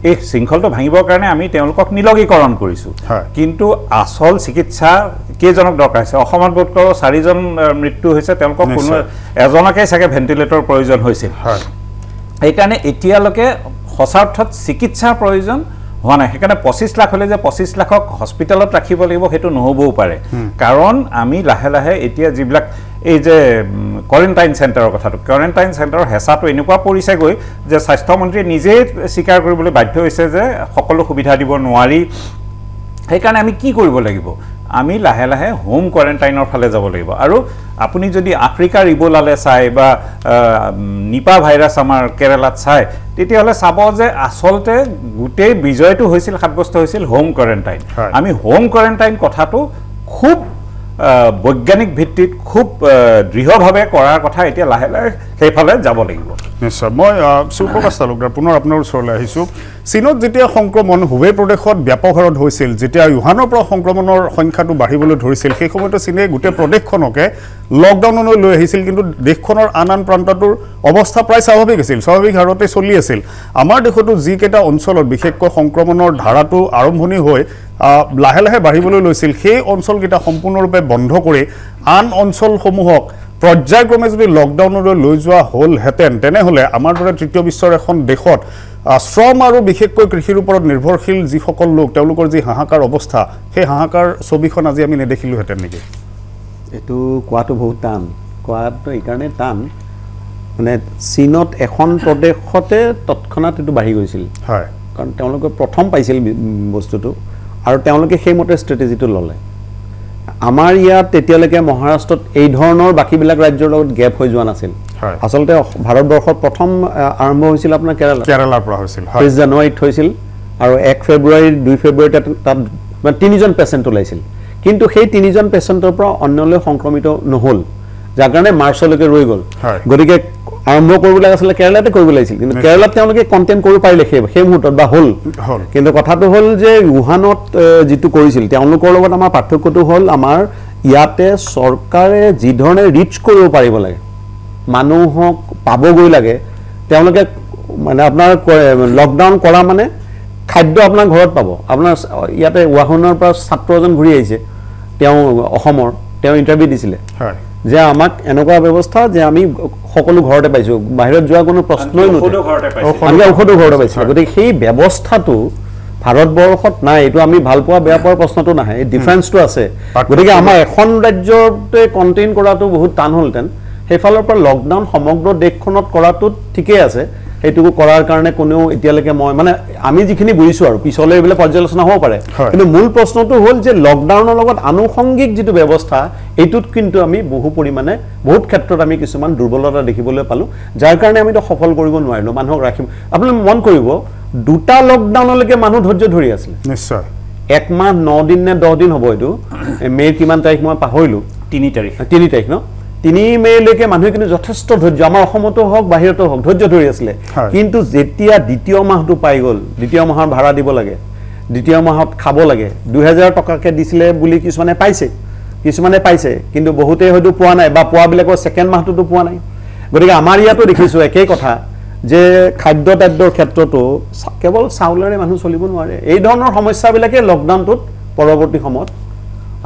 এই শৃংখলটো ভাঙিবৰ কাৰণে আমি তেওঁলোকক নিলগীকৰণ কৰিছো কিন্তু আসল চিকিৎসা কেজনক দৰকাৰ আছে অসমত বৰ্তমান 4 জন মৃত্যু হৈছে তেওঁলোকক কোনো এজনকে সাকে ভেন্টিলেটৰ প্ৰয়োজন হৈছিল এই কাৰণে এতিয়ালৈকে সঁচাৰ্থত চিকিৎসাৰ প্ৰয়োজন হোৱা নাই সেইকাৰণে 25 লাখ হলে যে 25 লাখক হস্পিটেলত ৰাখিব লাগিব হেতু নহবও পাৰে কাৰণ আমি লাহে লাহে এতিয়া যিবিলাক এই যে কোৱাৰেণ্টাইন চেণ্টাৰৰ কথাটো কোৱাৰেণ্টাইন চেণ্টাৰৰ হেঁচাটো এনেকুৱা পৰিছে গৈ যে স্বাস্থ্য মন্ত্ৰী নিজে স্বীকাৰ কৰিবলৈ বাধ্য হৈছে যে সকলো সুবিধা দিব নোৱাৰি সেইকাৰণে আমি কি কৰিব লাগিব আমি লাহে লাহে হোম কোৱাৰেণ্টাইনৰ ফালে যাব লাগিব আৰু আপুনি যদি আফ্ৰিকাৰ ইবোলালে চাই বা নিপা ভাইৰাছ আমাৰ কেৰালাত চাই তেতিয়াহলে চাব যে আসলতে গোটেই বিজয়টো হৈছিল সাব্যস্ত হৈছিল হোম কোৱাৰেণ্টাইন আমি হোম কোৱাৰেণ্টাইন কথাটো খুব বৈজ্ঞানিক ভিত্তিত খুব দৃঢ়ভাৱে কৰাৰ কথা এতিয়া লাহে লাহে সেইফালে যাব লাগিব নিশ্চয় মই সুপ্ৰকাশ তালুকদাৰ পুনৰ আপোনাৰ ওচৰলৈ আহিছোঁ চীনত যেতিয়া সংক্ৰমণ হুবেই প্ৰদেশত ব্যাপক হাৰত হৈছিল যেতিয়া ইউহানৰ পৰা সংক্ৰমণৰ সংখ্যাটো বাঢ়িবলৈ ধৰিছিল সেই সময়তে চীনে গোটেই প্ৰদেশখনকে লকডাউনলৈ লৈ আহিছিল কিন্তু দেশখনৰ আন প্ৰান্তটোৰ অৱস্থা প্ৰায় স্বাভাৱিক আছিল স্বাভাৱিক হাৰতে চলি আছিল আমাৰ দেশতো যিকেইটা অঞ্চলত বিশেষকৈ সংক্ৰমণৰ ধাৰাটো আৰম্ভণি হৈ লাহে লাহে বাঢ়িবলৈ লৈছিল সেই অঞ্চলকেইটা সম্পূৰ্ণৰূপে বন্ধ কৰি আন অঞ্চলসমূহক পৰ্যায়ক্ৰমে যদি লকডাউনলৈ লৈ যোৱা হ'লহেঁতেন তেনেহ'লে আমাৰ দৰে তৃতীয় বিশ্বৰ এখন দেশত শ্ৰম আৰু বিশেষকৈ কৃষিৰ ওপৰত নিৰ্ভৰশীল যিসকল লোক তেওঁলোকৰ যি হাহাকাৰ অৱস্থা সেই হাহাকাৰ ছবিখন আজি আমি নেদেখিলোহেঁতেন নেকি এইটো কোৱাটো বহুত টান কোৱাটো এইকাৰণে টান মানে চীনত এখন প্ৰদেশতে তৎক্ষণাত এইটো বাঢ়ি গৈছিল হয় কাৰণ তেওঁলোকে প্ৰথম পাইছিল বস্তুটো আৰু তেওঁলোকে সেইমতে ষ্ট্ৰেটেজিটো ল'লে আমাৰ ইয়াত তেতিয়ালৈকে মহাৰাষ্ট্ৰত এই ধৰণৰ বাকীবিলাক ৰাজ্যৰ লগত গেপ হৈ যোৱা নাছিল আচলতে ভাৰতবৰ্ষত প্ৰথম আৰম্ভ হৈছিল আপোনাৰ কেৰালাৰ পৰা হৈছিল 30 জানুৱাৰীত হৈছিল আৰু 1 ফেব্ৰুৱাৰী 2 ফেব্ৰুৱাৰীত তাত 3জন পেচেণ্ট ওলাইছিল কিন্তু সেই 3জন পেচেণ্টৰ পৰা অন্যলৈ সংক্ৰমিত নহ'ল যাৰ কাৰণে মাৰ্চলৈকে ৰৈ গ'ল গতিকে আৰম্ভ কৰিবলৈ আছিল কেৰালাতে কৰিব লাগিছিল কিন্তু কেৰালাত তেওঁলোকে কন্টেইন কৰিব পাৰিলে সেই মুহূৰ্তত বা হ'ল কিন্তু কথাটো হ'ল যে ইউহানত যেটো কৰিছিল তেওঁলোকৰ লগত আমাৰ পাৰ্থক্যটো হ'ল আমাৰ ইয়াতে চৰকাৰে যি ধৰণে ৰিচ কৰিব পাৰিব লাগে মানুহক পাবগৈ লাগে তেওঁলোকে মানে আপোনাৰ লকডাউন কৰা মানে খাদ্য আপোনাৰ ঘৰত পাব আপোনাৰ ইয়াতে ওয়াহনৰ পৰা ছাত্ৰ এজন ঘূৰি আহিছে তেওঁ অসমৰ তেওঁ ইন্টাৰভিউ দিছিলে যে আমাক এনেকুৱা ব্যৱস্থা যে আমি সকলো ঘৰতে পাইছো বাহিৰত যোৱা কোনো প্ৰশ্নই নুঠে আমি ঔষধো ঘৰতে পাইছো গতিকে সেই ব্যৱস্থাটো ভাৰতবৰ্ষত নাই এইটো আমি ভাল পোৱা বেয়া পোৱাৰ প্ৰশ্নটো নাহে এই ডিফাৰেন্সটো আছে গতিকে আমাৰ এখন ৰাজ্যতে কন্টেইন কৰাটো বহুত টান হ'লতেন সেইফালৰ পৰা লকডাউন সমগ্ৰ দেশখনত কৰাটো ঠিকেই আছে এইটো কৰাৰ কাৰণে কোনেও এতিয়ালৈকে মই মানে আমি যিখিনি বুজিছো আৰু পিছলৈ এইবিলাক পৰ্যালোচনা হ'ব পাৰে কিন্তু মূল প্ৰশ্নটো হ'ল যে লকডাউনৰ লগত আনুষংগিক যেটো ব্যৱস্থা এইটোত কিন্তু আমি বহু পৰিমাণে বহুত ক্ষেত্ৰত আমি কিছুমান দুৰ্বলতা দেখিবলৈ পালো যাৰ কাৰণে আমি তো সফল কৰিব নোৱাৰিলো মানুহক ৰাখিম আপুনি মন কৰিব দুটা লকডাউনলৈকে মানুহ ধৈৰ্য ধৰি আছিল নিশ্চয় 1 মাহ 9 দিন নে 10 দিন হ'ব এইটো মে কিমান তাৰিখ মই পাহৰিলো 3 তাৰিখ 3 তাৰিখ ন 3 মেলৈকে মানুহে কিন্তু যথেষ্ট ধৈৰ্য আমাৰ অসমতো হওক বাহিৰতো হওক ধৈৰ্য ধৰি আছিলে কিন্তু যেতিয়া দ্বিতীয় মাহটো পাই গ'ল দ্বিতীয় মাহৰ ভাড়া দিব লাগে দ্বিতীয় মাহত খাব লাগে 2000 টকাকে দিছিলে বুলি কিছুমানে পাইছে কিন্তু বহুতে হয়তো পোৱা নাই বা পোৱাবিলাকৰ সেকেন্ড মাহটোতো পোৱা নাই গতিকে আমাৰ ইয়াতো দেখিছো একেই কথা যে খাদ্য তাদ্যৰ ক্ষেত্ৰতো কেৱল চাউলেৰে মানুহ চলিব নোৱাৰে এই ধৰণৰ সমস্যাবিলাকে লকডাউনটোত পৰৱৰ্তী সময়ত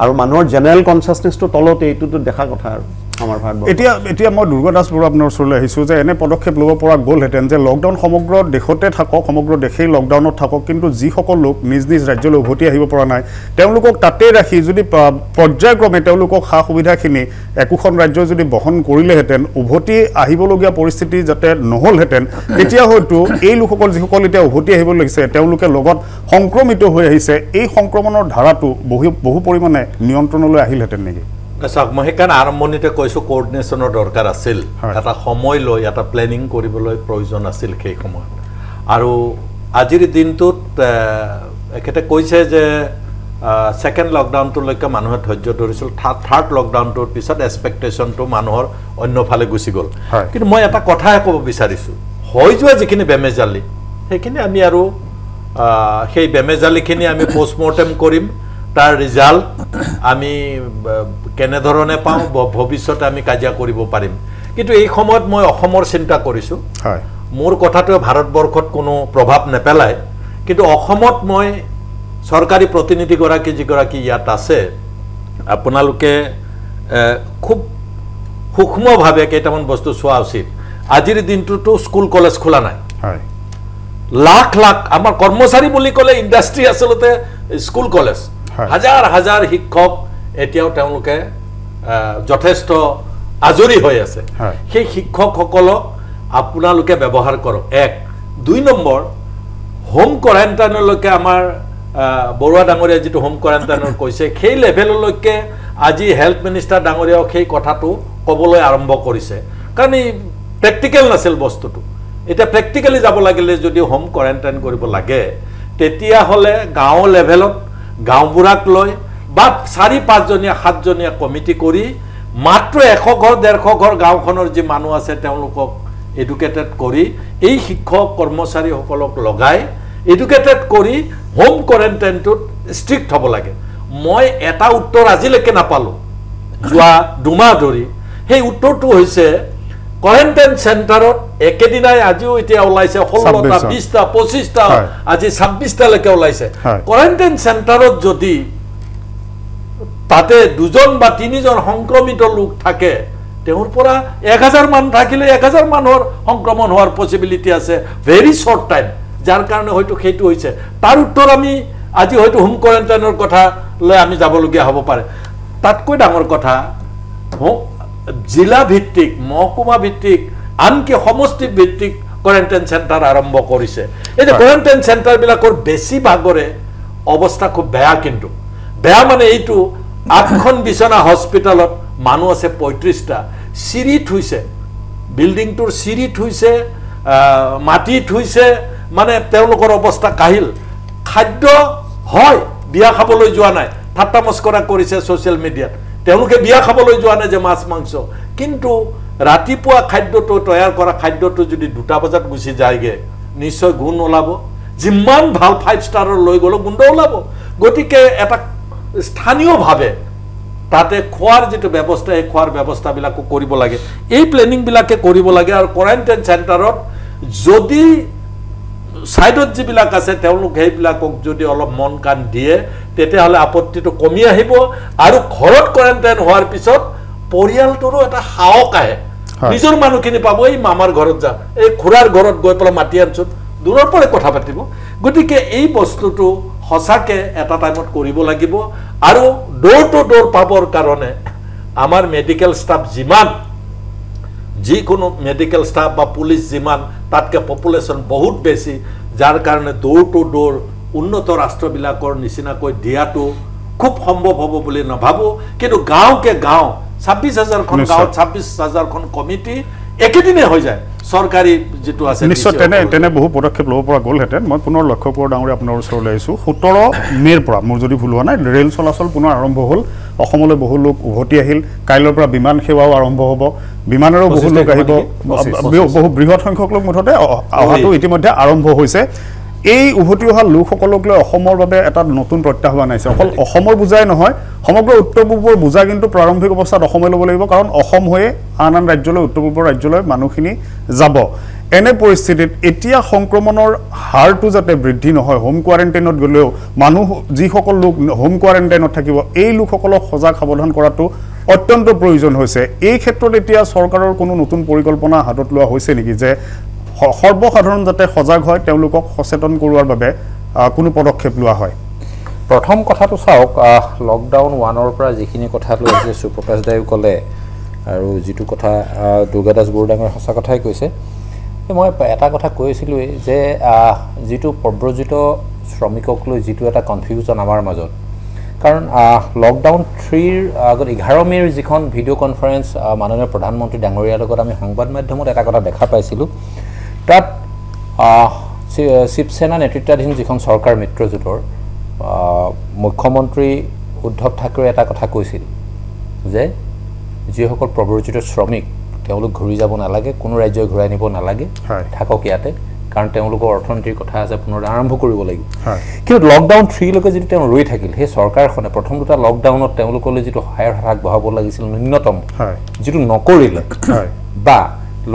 আৰু মানুহৰ জেনেৰেল কনসাসনেসটো তলতে এইটোতো দেখা কথা আৰু আমাৰ ভাৰতবৰ্ষ এতিয়া মই দুৰ্গা দাস বৰুৱা আপোনাৰ ওচৰলৈ আহিছোঁ যে এনে পদক্ষেপ ল'ব পৰা গ'লহেঁতেন যে লকডাউন সমগ্ৰ দেশতে থাকক সমগ্ৰ দেশেই লকডাউনত থাকক কিন্তু যিসকল লোক নিজ নিজ ৰাজ্যলৈ উভতি আহিব পৰা নাই তেওঁলোকক তাতেই ৰাখি যদি পৰ্যায়ক্ৰমে তেওঁলোকক সা সুবিধাখিনি একোখন ৰাজ্যই যদি বহন কৰিলেহেঁতেন উভতি আহিবলগীয়া পৰিস্থিতি যাতে নহ'লহেঁতেন তেতিয়া হয়তো এই লোকসকল যিসকল এতিয়া উভতি আহিব লাগিছে তেওঁলোকে লগত সংক্ৰমিত হৈ আহিছে এই সংক্ৰমণৰ ধাৰাটো বহু পৰিমাণে নিয়ন্ত্ৰণলৈ আহিলহেঁতেন নেকি চাওক মই সেইকাৰণে আৰম্ভণিতে কৈছোঁ কোঅৰ্ডিনেশ্যনৰ দৰকাৰ আছিল এটা সময় লৈ এটা প্লেনিং কৰিবলৈ প্ৰয়োজন আছিল সেই সময়ত আৰু আজিৰ দিনটোত এখেতে কৈছে যে সেকেন্ড লকডাউনটোলৈকে মানুহে ধৈৰ্য ধৰিছিল থাৰ্ড লকডাউনটোৰ পিছত এক্সপেক্টেশ্যনটো মানুহৰ অন্যফালে গুচি গ'ল কিন্তু মই এটা কথাই ক'ব বিচাৰিছোঁ হৈ যোৱা যিখিনি বেমেজালি সেইখিনি আমি আৰু সেই বেমেজালিখিনি আমি পোষ্টমৰ্টেম কৰিম তাৰ ৰিজাল্ট আমি কেনেধৰণে পাওঁ ভৱিষ্যতে আমি কাজিয়া কৰিব পাৰিম কিন্তু এই সময়ত মই অসমৰ চিন্তা কৰিছোঁ মোৰ কথাটোৱে ভাৰতবৰ্ষত কোনো প্ৰভাৱ নেপেলায় কিন্তু অসমত মই চৰকাৰী প্ৰতিনিধিগৰাকী যিগৰাকী ইয়াত আছে আপোনালোকে খুব সূক্ষ্মভাৱে কেইটামান বস্তু চোৱা উচিত আজিৰ দিনটোতো স্কুল কলেজ খোলা নাই লাখ লাখ আমাৰ কৰ্মচাৰী বুলি ক'লে ইণ্ডাষ্ট্ৰী আচলতে স্কুল কলেজ হাজাৰ হাজাৰ শিক্ষক এতিয়াও তেওঁলোকে যথেষ্ট আজৰি হৈ আছে সেই শিক্ষকসকলক আপোনালোকে ব্যৱহাৰ কৰক 1 2 নম্বৰ হোম কোৱাৰেণ্টাইনলৈকে আমাৰ বৰুৱা ডাঙৰীয়া যিটো হোম কোৱাৰেণ্টাইনৰ কৈছে সেই লেভেললৈকে আজি হেল্থ মিনিষ্টাৰ ডাঙৰীয়াও সেই কথাটো ক'বলৈ আৰম্ভ কৰিছে কাৰণ প্ৰেক্টিকেল নাছিল বস্তুটো এটা প্ৰেক্টিকেলি যাব লাগিলে যদি হোম কোৱাৰেণ্টাইন কৰিব লাগে তেতিয়াহ'লে গাঁও লেভেলত গাঁওবুঢ়াক লৈ বা 4-5 জনীয়া 7 জনীয়া কমিটি কৰি মাত্ৰ 100 ঘৰ 150 ঘৰ গাঁওখনৰ যি মানুহ আছে তেওঁলোকক এডুকেটেড কৰি এই শিক্ষক কৰ্মচাৰীসকলক লগাই এডুকেটেড কৰি হোম কোৱাৰেণ্টাইনটোত ষ্ট্ৰিক্ট হ'ব লাগে মই এটা উত্তৰ আজিলৈকে নাপালোঁ যোৱা 2 মাহ ধৰি সেই উত্তৰটো হৈছে কোৱাৰেণ্টাইন চেণ্টাৰত একেদিনাই আজিও এতিয়া ওলাইছে 16টা 20টা 25টা আজি 26টালৈকে ওলাইছে কোৱাৰেণ্টাইন চেণ্টাৰত যদি তাতে 2জন বা 3জন সংক্ৰমিত লোক থাকে তেওঁৰ পৰা 1000 মান থাকিলে 1000 মানুহৰ সংক্ৰমণ হোৱাৰ পসিবিলিটি আছে ভেৰি শৰ্ট টাইম যাৰ কাৰণে হয়তো সেইটো হৈছে তাৰ উত্তৰ আমি আজি হয়তো হোম কোৱাৰেণ্টাইনৰ কথা লৈ আমি যাবলগীয়া হ'ব পাৰে তাতকৈ ডাঙৰ কথা জিলা ভিত্তিক মহকুমা ভিত্তিক আনকি সমষ্টি ভিত্তিক কোৱাৰেণ্টাইন চেণ্টাৰ আৰম্ভ কৰিছে এই যে কোৱাৰেণ্টাইন চেণ্টাৰবিলাকৰ বেছিভাগৰে অৱস্থা খুব বেয়া কিন্তু বেয়া মানে এইটো 8খন বিছনা হস্পিটেলত মানুহ আছে 35টা চিৰিত হৈছে বিল্ডিংটোৰ চিৰিত হৈছে মাটিত হৈছে মানে তেওঁলোকৰ অৱস্থা কাহিল খাদ্য হয় বিয়া খাবলৈ যোৱা নাই ঠাট্টা মস্কৰা কৰিছে ছ'চিয়েল মিডিয়াত তেওঁলোকে বিয়া খাবলৈ যোৱা নাই যে মাছ মাংস কিন্তু ৰাতিপুৱা খাদ্যটো তৈয়াৰ কৰা খাদ্যটো যদি 2টা বজাত গুচি যায়গে নিশ্চয় গুণ ওলাব যিমান ভাল 5 ষ্টাৰৰ লৈ গ'লেও গুণ ওলাব গতিকে এটা স্থানীয়ভাৱে তাতে খোৱাৰ যিটো ব্যৱস্থা এই খোৱাৰ ব্যৱস্থাবিলাকো কৰিব লাগে এই প্লেনিংবিলাকে কৰিব লাগে আৰু কোৱাৰেণ্টাইন চেণ্টাৰত যদি সাইডত যিবিলাক আছে তেওঁলোক সেইবিলাকক যদি অলপ মন কাণ দিয়ে তেতিয়াহ'লে আপত্তিটো কমি আহিব আৰু ঘৰত কোৱাৰেণ্টাইন হোৱাৰ পিছত পৰিয়ালটোৰো এটা সাহস আহে নিজৰ মানুহখিনি পাব এই মামাৰ ঘৰত যা এই খুৰাৰ ঘৰত গৈ পেলাই মাতি আনছোন দূৰৰ পৰা কথা পাতিব গতিকে এই বস্তুটো সঁচাকে এটা টাইমত কৰিব লাগিব আৰু ডোৰ টু ডোৰ পাবৰ কাৰণে আমাৰ মেডিকেল ষ্টাফ যিমান যিকোনো মেডিকেল ষ্টাফ বা পুলিচ যিমান তাতকে পপুলেশ্যন বহুত বেছি যাৰ কাৰণে ডোৰ টু ডোৰ উন্নত ৰাষ্ট্ৰবিলাকৰ নিচিনাকৈ দিয়াটো খুব সম্ভৱ হ'ব বুলি নাভাবোঁ কিন্তু গাঁওকে গাঁও 26,000খন গাঁৱত 26,000খন কমিটি একেদিনে হৈ যায় চৰকাৰী যেটো আছে নিশ্চয় তেনে বহু পদক্ষেপ ল'ব পৰা গ'লহেঁতেন মই পুনৰ লক্ষ্য কৰোঁ ডাঙৰীয়া আপোনাৰ ওচৰলৈ আহিছোঁ 17 মে'ৰ পৰা মোৰ যদি ভুল হোৱা নাই ৰেল চলাচল পুনৰ আৰম্ভ হ'ল অসমলৈ বহু লোক উভতি আহিল কাইলৈৰ পৰা বিমান সেৱাও আৰম্ভ হ'ব বিমানেৰেও বহু লোক আহিব বহু বৃহৎ সংখ্যক লোক মুঠতে অহাটো ইতিমধ্যে আৰম্ভ হৈছে এই উভতি অহা লোকসকলক লৈ অসমৰ বাবে এটা নতুন প্ৰত্যাহ্বান আহিছে অকল অসমৰ বুজাই নহয় সমগ্ৰ উত্তৰ পূবৰ বুজা কিন্তু প্ৰাৰম্ভিক অৱস্থাত অসমে ল'ব লাগিব কাৰণ অসম হৈয়ে আন ৰাজ্যলৈ উত্তৰ পূবৰ ৰাজ্যলৈ মানুহখিনি যাব এনে পৰিস্থিতিত এতিয়া সংক্ৰমণৰ হাৰটো যাতে বৃদ্ধি নহয় হোম কোৱাৰেণ্টাইনত গ'লেও মানুহ যিসকল লোক হোম কোৱাৰেণ্টাইনত থাকিব এই লোকসকলক সজাগ সাৱধান কৰাটো অত্যন্ত প্ৰয়োজন হৈছে এই ক্ষেত্ৰত এতিয়া চৰকাৰৰ কোনো নতুন পৰিকল্পনা হাতত লোৱা হৈছে নেকি যে সৰ্বসাধাৰণ যাতে সজাগ হয় তেওঁলোকক সচেতন কৰোৱাৰ বাবে কোনো পদক্ষেপ লোৱা হয় প্ৰথম কথাটো চাওক লকডাউন 1ৰ পৰা যিখিনি কথা লৈ আছে সুপ্ৰকাশ দায়ো ক'লে আৰু যিটো কথা দুৰ্গাদাস বৰুডাঙৰ সঁচা কথাই কৈছে মই এটা কথা কৈছিলোঁ যে যিটো প্ৰব্ৰজিত শ্ৰমিকক লৈ যিটো এটা কনফিউজন আমাৰ মাজত কাৰণ লকডাউন 3ৰ আগত 11 মে'ৰ যিখন ভিডিঅ' কনফাৰেন্স মাননীয় প্ৰধানমন্ত্ৰী ডাঙৰীয়াৰ লগত আমি সংবাদ মাধ্যমত এটা কথা দেখা পাইছিলোঁ তাত শিৱসেনা নেতৃত্বাধীন যিখন চৰকাৰ মিত্ৰজোঁটৰ মুখ্যমন্ত্ৰী উদ্ধৱ ঠাকৰে এটা কথা কৈছিল যে যিসকল প্ৰব্ৰজিত শ্ৰমিক তেওঁলোক ঘূৰি যাব নালাগে কোনো ৰাজ্যই ঘূৰাই নিব নালাগে থাকক ইয়াতে কাৰণ তেওঁলোকৰ অৰ্থনীতিৰ কথা আছে পুনৰ আৰম্ভ কৰিব লাগিব কিন্তু লকডাউন 3লৈকে যদি তেওঁ ৰৈ থাকিল সেই চৰকাৰখনে প্ৰথম দুটা লকডাউনত তেওঁলোকলৈ যিটো সহায়ৰ হাত বঢ়াব লাগিছিল ন্যূনতম যিটো নকৰিলে বা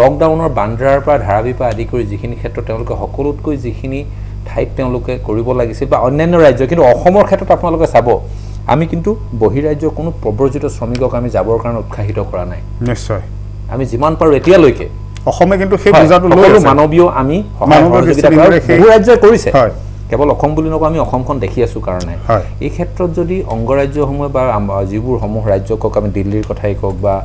লকডাউনৰ বান্দ্ৰাৰ পৰা ধাৰাবীৰ পৰা আদি কৰি যিখিনি ক্ষেত্ৰত তেওঁলোকে সকলোতকৈ যিখিনি ঠাইত তেওঁলোকে কৰিব লাগিছিল বা অন্যান্য ৰাজ্য কিন্তু অসমৰ ক্ষেত্ৰত আপোনালোকে চাব আমি কিন্তু বহিৰাজ্যৰ কোনো প্ৰব্ৰজিত শ্ৰমিকক আমি যাবৰ কাৰণে উৎসাহিত কৰা নাই নিশ্চয় আমি যিমান পাৰোঁ এতিয়ালৈকে অসমে কিন্তু সেই বুজাটো লৈ আছে মানৱীয় আমি বহু ৰাজ্যই কৰিছে কেৱল অসম বুলি নকওঁ আমি অসমখন দেখি আছোঁ কাৰণে এই ক্ষেত্ৰত যদি অংগৰাজ্যসমূহে বা যিবোৰ সমূহ ৰাজ্য কওক আমি দিল্লীৰ কথাই কওক বা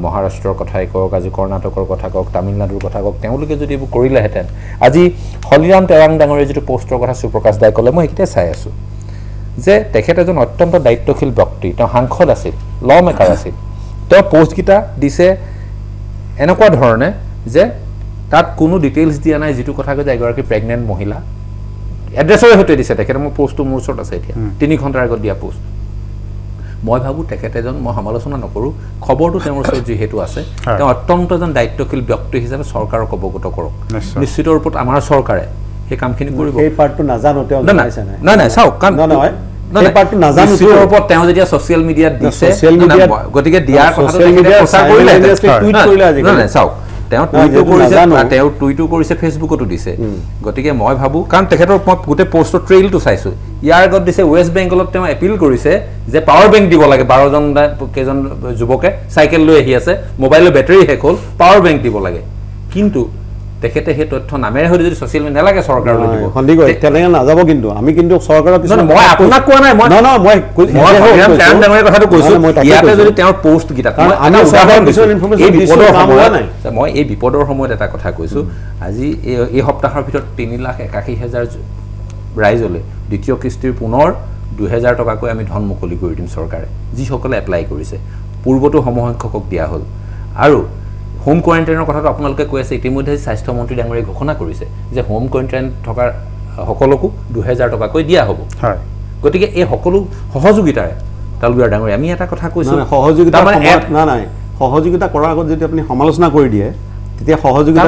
মহাৰাষ্ট্ৰৰ কথাই কওক আজি কৰ্ণাটকৰ কথা কওক তামিলনাডুৰ কথা কওক তেওঁলোকে যদি এইবোৰ কৰিলেহেঁতেন আজি হলিৰাম তেৰাং ডাঙৰীয়া যিটো পষ্টৰ কথা সুপ্ৰকাশ দাই ক'লে মই এইখিনিতে চাই আছোঁ যে তেখেত এজন অত্যন্ত দায়িত্বশীল ব্যক্তি তেওঁ সাংসদ আছিল ল মেকাৰ আছিল তেওঁ পষ্টকেইটা দিছে এনেকুৱা ধৰণে যে তাত কোনো ডিটেইলছ দিয়া নাই যিটো কথা কৈছে এগৰাকী প্ৰেগনেণ্ট মহিলা এড্ৰেছৰে সৈতে দিছে তেখেতে মোৰ পষ্টটো মোৰ ওচৰত আছে এতিয়া 3 ঘণ্টাৰ আগত দিয়া পষ্ট মই ভাবোঁ তেখেতে এজন মই সমালোচনা নকৰোঁ খবৰটো তেওঁৰ ওচৰত যিহেতু আছে তেওঁ অত্যন্ত এজন দায়িত্বশীল ব্যক্তি হিচাপে চৰকাৰক অৱগত কৰক নিশ্চিত ৰূপত আমাৰ চৰকাৰে সেই কামখিনি কৰিব এই পাৰ্টটো নাজানো তেওঁ নাই চাওক কাৰণ এই পাৰ্টটো নাজানো ওপৰত তেওঁ যেতিয়া ছ'চিয়েল মিডিয়াত দিছে গতিকে দিয়াৰ কথাটো প্ৰচাৰ কৰিলে টুইট কৰিলে আজিকালি চাওক তেওঁ টুইটো কৰিছে ফেচবুকতো দিছে গতিকে মই ভাবোঁ কাৰণ তেখেতৰ মই গোটেই পষ্টৰ ট্ৰেইলটো চাইছোঁ ইয়াৰ আগত দিছে ৱেষ্ট বেংগলত তেওঁ এপিল কৰিছে যে পাৱাৰ বেংক দিব লাগে 12জন কেইজন যুৱকে চাইকেল লৈ আহি আছে মোবাইলৰ বেটাৰী শেষ হ'ল পাৱাৰ বেংক দিব লাগে কিন্তু তেখেতে সেই তথ্য নামেৰে হয়তো যদি ছ'চিয়েল মিডিয়া নালাগে চৰকাৰলৈ দিব সন্দিগ্ধ তেনেকৈ নাযাব কিন্তু আমি কিন্তু চৰকাৰৰ মই আপোনাক কোৱা নাই মই কথাটো কৈছোঁ ইয়াতে যদি তেওঁৰ পষ্টকেইটা মই এই বিপদৰ সময়ত এটা কথা কৈছোঁ আজি এই সপ্তাহৰ ভিতৰত 3,81,000 ৰাইজলৈ দ্বিতীয় কিস্তিৰ পুনৰ 2,000 টকাকৈ আমি ধন মুকলি কৰি দিম চৰকাৰে যিসকলে এপ্লাই কৰিছে পূৰ্বতো সমসংখ্যকক দিয়া হ'ল আৰু হোম কোৱাৰেণ্টাইনৰ কথাটো আপোনালোকে কৈ আছে ইতিমধ্যে স্বাস্থ্যমন্ত্ৰী ডাঙৰীয়াই ঘোষণা কৰিছে যে হোম কোৱাৰেণ্টাইন থকাৰ সকলোকো 2,000 টকাকৈ দিয়া হ'ব গতিকে এই সকলো সহযোগিতাৰে তালুকদাৰ ডাঙৰীয়া আমি এটা কথা কৈছোঁ সহযোগিতা কৰাৰ আগত যদি আপুনি সমালোচনা কৰি দিয়ে তেতিয়া সহযোগিতা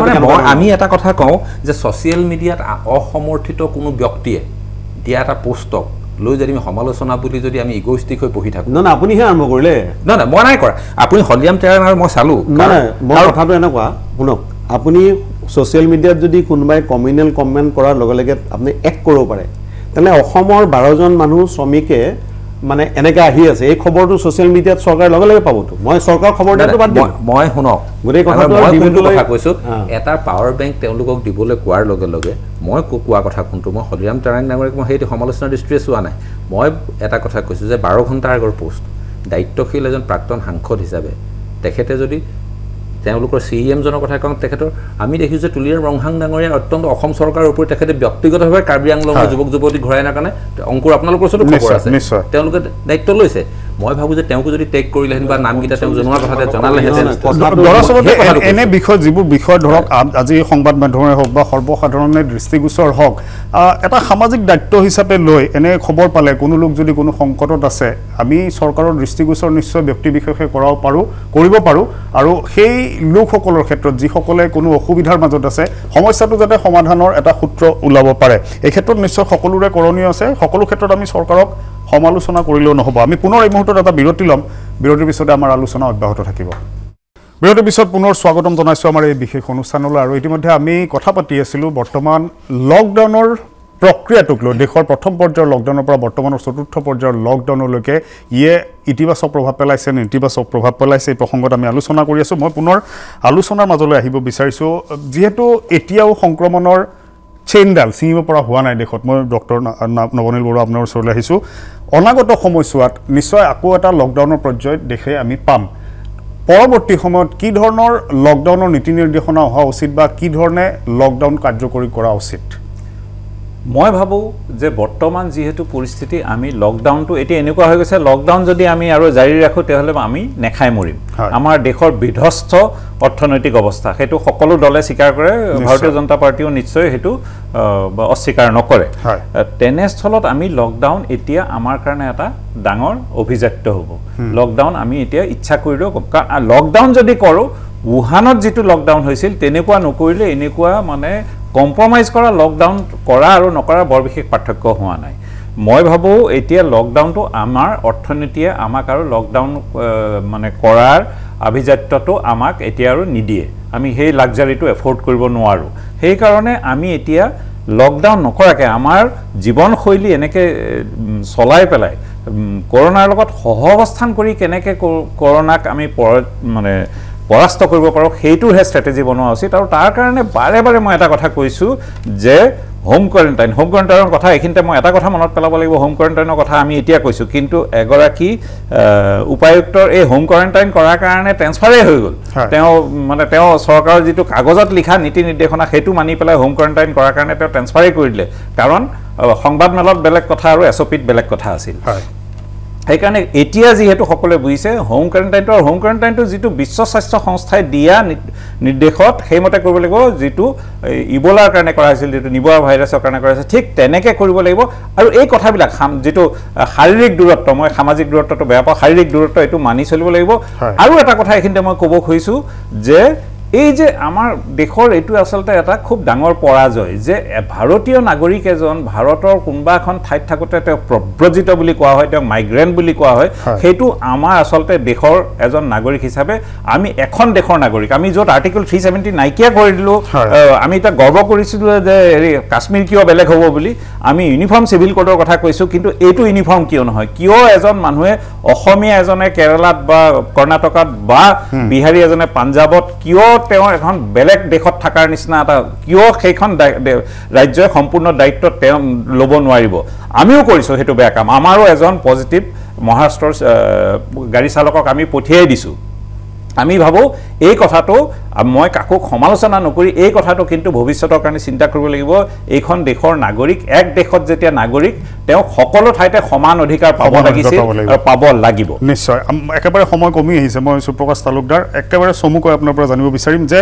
আমি এটা কথা কওঁ যে ছ'চিয়েল মিডিয়াত অসমৰ্থিত কোনো ব্যক্তিয়ে দিয়া এটা পোষ্টক লৈ যদি আমি সমালোচনা বুলি যদি আমি ইগোষ্টিক হৈ বহি থাকোঁ না আপুনিহে আৰম্ভ কৰিলে নাই মই নাই কৰা আপুনি হলিৰাম তেৰাং আৰু মই চালোঁ মই কথাটো এনেকুৱা শুনক আপুনি ছ'চিয়েল মিডিয়াত যদি কোনোবাই কমিউনেল কমেণ্ট কৰাৰ লগে লগে আপুনি এক কৰিব পাৰে তেনে অসমৰ 12জন মানুহ শ্ৰমিকে মানে এনেকৈ আহি আছে এই খবৰটো ছ'চিয়েল মিডিয়াত চৰকাৰে লগে লগে পাবতো মই চৰকাৰৰ খবৰ দিয়াটো বাদ দিম মই শুনক গোটেই কথাটো কথা কৈছোঁ এটা পাৱাৰ বেংক তেওঁলোকক দিবলৈ কোৱাৰ লগে লগে মই কোৱা কথা কোনটো মই হলিৰাম তেৰাং ডাঙৰীয়াক মই সেইটো সমালোচনাৰ দৃষ্টিৰে চোৱা নাই মই এটা কথা কৈছোঁ যে 12 ঘণ্টাৰ আগৰ পোষ্ট দায়িত্বশীল এজন প্ৰাক্তন সাংসদ হিচাপে তেখেতে যদি তেওঁলোকৰ CEMজনৰ কথা কওঁ তেখেতৰ আমি দেখিছোঁ যে তুলিয়াৰ ৰংহাং ডাঙৰীয়া অত্যন্ত অসম চৰকাৰৰ ওপৰত তেখেতে ব্যক্তিগতভাৱে কাৰ্বি আংলঙৰ যুৱক যুৱতী ঘূৰাই অনাৰ কাৰণে অংকুৰ আপোনালোকৰ ওচৰতো খবৰ আছে তেওঁলোকে দায়িত্ব লৈছে মই ভাবোঁ যে তেওঁকো যদি টেক কৰিলেহেঁতেন বা নামকেইটা তেওঁ জনোৱাৰ কথাতে জনালেহেঁতেন দৰাচলতে এনে বিষয় যিবোৰ বিষয় ধৰক আজি সংবাদ মাধ্যমে হওক বা সৰ্বসাধাৰণে দৃষ্টিগোচৰ হওক এটা সামাজিক দায়িত্ব হিচাপে লৈ এনে খবৰ পালে কোনো লোক যদি কোনো সংকটত আছে আমি চৰকাৰৰ দৃষ্টিগোচৰ নিশ্চয় ব্যক্তি বিশেষে কৰিব পাৰোঁ আৰু সেই লোকসকলৰ ক্ষেত্ৰত যিসকলে কোনো অসুবিধাৰ মাজত আছে সমস্যাটো যাতে সমাধানৰ এটা সূত্ৰ ওলাব পাৰে এই ক্ষেত্ৰত নিশ্চয় সকলোৰে কৰণীয় আছে সকলো ক্ষেত্ৰত আমি চৰকাৰক সমালোচনা কৰিলেও নহ'ব আমি পুনৰ এই মুহূৰ্তত এটা বিৰতি ল'ম বিৰতিৰ পিছতে আমাৰ আলোচনা অব্যাহত থাকিব বিৰতিৰ পিছত পুনৰ স্বাগতম জনাইছোঁ আমাৰ এই বিশেষ অনুষ্ঠানলৈ আৰু ইতিমধ্যে আমি কথা পাতি আছিলোঁ বৰ্তমান লকডাউনৰ প্ৰক্ৰিয়াটোক লৈ দেশৰ প্ৰথম পৰ্যায়ৰ লকডাউনৰ পৰা বৰ্তমানৰ চতুৰ্থ পৰ্যায়ৰ লকডাউনলৈকে ইয়ে ইতিবাচক প্ৰভাৱ পেলাইছে নেতিবাচক প্ৰভাৱ পেলাইছে এই প্ৰসংগত আমি আলোচনা কৰি আছোঁ মই পুনৰ আলোচনাৰ মাজলৈ আহিব বিচাৰিছোঁ যিহেতু এতিয়াও সংক্ৰমণৰ চেইনডাল ছিঙিব পৰা হোৱা নাই দেশত মই ডক্টৰ নৱনীল বৰুৱা আপোনাৰ ওচৰলৈ আহিছোঁ অনাগত সময়ছোৱাত নিশ্চয় আকৌ এটা লকডাউনৰ পৰ্যায়ত দেশে আমি পাম পৰৱৰ্তী সময়ত কি ধৰণৰ লকডাউনৰ নীতি নিৰ্দেশনা হোৱা উচিত বা কি ধৰণে লকডাউন কাৰ্যকৰী কৰা উচিত মই ভাবোঁ যে বৰ্তমান যিহেতু পৰিস্থিতি আমি লকডাউনটো এতিয়া এনেকুৱা হৈ গৈছে লকডাউন যদি আমি আৰু জাৰি ৰাখোঁ তেতিয়াহ'লে আমি নেখাই মৰিম আমাৰ দেশৰ বিধ্বস্ত অৰ্থনৈতিক অৱস্থা সেইটো সকলো দলে স্বীকাৰ কৰে ভাৰতীয় জনতা পাৰ্টিও নিশ্চয় সেইটো অস্বীকাৰ নকৰে তেনেস্থলত আমি লকডাউন এতিয়া আমাৰ কাৰণে এটা ডাঙৰ অভিজাত্য হ'ব লকডাউন আমি এতিয়া ইচ্ছা কৰিলেও কাৰণ লকডাউন যদি কৰোঁ উহানত যিটো লকডাউন হৈছিল তেনেকুৱা নকৰিলে এনেকুৱা মানে কম্প্ৰমাইজ কৰা লকডাউন কৰা আৰু নকৰা বৰ বিশেষ পাৰ্থক্য হোৱা নাই মই ভাবোঁ এতিয়া লকডাউনটো আমাৰ অৰ্থনীতিয়ে আমাক আৰু লকডাউন মানে কৰাৰ আভিজাত্যটো আমাক এতিয়া আৰু নিদিয়ে আমি সেই লাক্সাৰিটো এফৰ্ড কৰিব নোৱাৰোঁ সেইকাৰণে আমি এতিয়া লকডাউন নকৰাকৈ আমাৰ জীৱনশৈলী এনেকৈ চলাই পেলাই কৰোণাৰ লগত সহাৱস্থান কৰি কেনেকৈ কৰোণাক আমি মানে পৰাস্ত কৰিব পাৰোঁ সেইটোহে ষ্ট্ৰেটেজি বনোৱা উচিত আৰু তাৰ কাৰণে বাৰে বাৰে মই এটা কথা কৈছোঁ যে হোম কোৱাৰেণ্টাইনৰ কথা এইখিনিতে মই এটা কথা মনত পেলাব লাগিব হোম কোৱাৰেণ্টাইনৰ কথা আমি এতিয়া কৈছোঁ কিন্তু এগৰাকী উপায়ুক্তৰ এই হোম কোৱাৰেণ্টাইন কৰাৰ কাৰণে ট্ৰেন্সফাৰেই হৈ গ'ল তেওঁ চৰকাৰৰ যিটো কাগজত লিখা নীতি নিৰ্দেশনা সেইটো মানি পেলাই হোম কোৱাৰেণ্টাইন কৰাৰ কাৰণে তেওঁ ট্ৰেন্সফাৰেই কৰি দিলে কাৰণ সংবাদমেলত বেলেগ কথা আৰু এছঅ'পিত বেলেগ কথা আছিল সেইকাৰণে এতিয়া যিহেতু সকলোৱে বুজিছে হোম কোৱাৰেণ্টাইনটো যিটো বিশ্ব স্বাস্থ্য সংস্থাই দিয়া নিৰ্দেশত সেইমতে কৰিব লাগিব যিটো ইবোলাৰ কাৰণে কৰা হৈছিল যিটো নিবৰা ভাইৰাছৰ কাৰণে কৰা হৈছিল ঠিক তেনেকৈ কৰিব লাগিব আৰু এই কথাবিলাক যিটো শাৰীৰিক দূৰত্ব মই সামাজিক দূৰত্বটো বেয়া পাওঁ শাৰীৰিক দূৰত্ব এইটো মানি চলিব লাগিব আৰু এটা কথা এইখিনিতে মই ক'ব খুজিছোঁ যে এই যে আমাৰ দেশৰ এইটো আচলতে এটা খুব ডাঙৰ পৰাজয় যে ভাৰতীয় নাগৰিক এজন ভাৰতৰ কোনোবা এখন ঠাইত থাকোঁতে তেওঁ প্ৰব্ৰজিত বুলি কোৱা হয় তেওঁক মাইগ্ৰেণ্ট বুলি কোৱা হয় সেইটো আমাৰ আচলতে দেশৰ এজন নাগৰিক হিচাপে আমি এখন দেশৰ নাগৰিক আমি য'ত আৰ্টিকল 370 নাইকিয়া কৰি দিলোঁ আমি এতিয়া গৰ্ব কৰিছিলোঁ যে হেৰি কাশ্মীৰ কিয় বেলেগ হ'ব বুলি আমি ইউনিফৰ্ম চিভিল কোডৰ কথা কৈছোঁ কিন্তু এইটো ইউনিফৰ্ম কিয় নহয় কিয় এজন মানুহে অসমীয়া এজনে কেৰালাত বা কৰ্ণাটকাত বা বিহাৰী এজনে পাঞ্জাৱত কিয় তেওঁ এখন বেলেগ দেশত থকাৰ নিচিনা এটা কিয় সেইখন ৰাজ্যই সম্পূৰ্ণ দায়িত্ব তেওঁ ল'ব নোৱাৰিব আমিও কৰিছোঁ সেইটো বেয়া কাম আমাৰো এজন পজিটিভ মহাৰাষ্ট্ৰৰ গাড়ী চালকক আমি পঠিয়াই দিছোঁ আমি ভাবোঁ এই কথাটো মই কাকো সমালোচনা নকৰি এই কথাটো কিন্তু ভৱিষ্যতৰ কাৰণে চিন্তা কৰিব লাগিব এইখন দেশৰ নাগৰিক এক দেশত যেতিয়া নাগৰিক তেওঁ সকলো ঠাইতে সমান অধিকাৰ পাব লাগিছিল আৰু পাব লাগিব নিশ্চয় একেবাৰে সময় কমি আহিছে মই সুপ্ৰকাশ তালুকদাৰ একেবাৰে চমুকৈ আপোনাৰ পৰা জানিব বিচাৰিম যে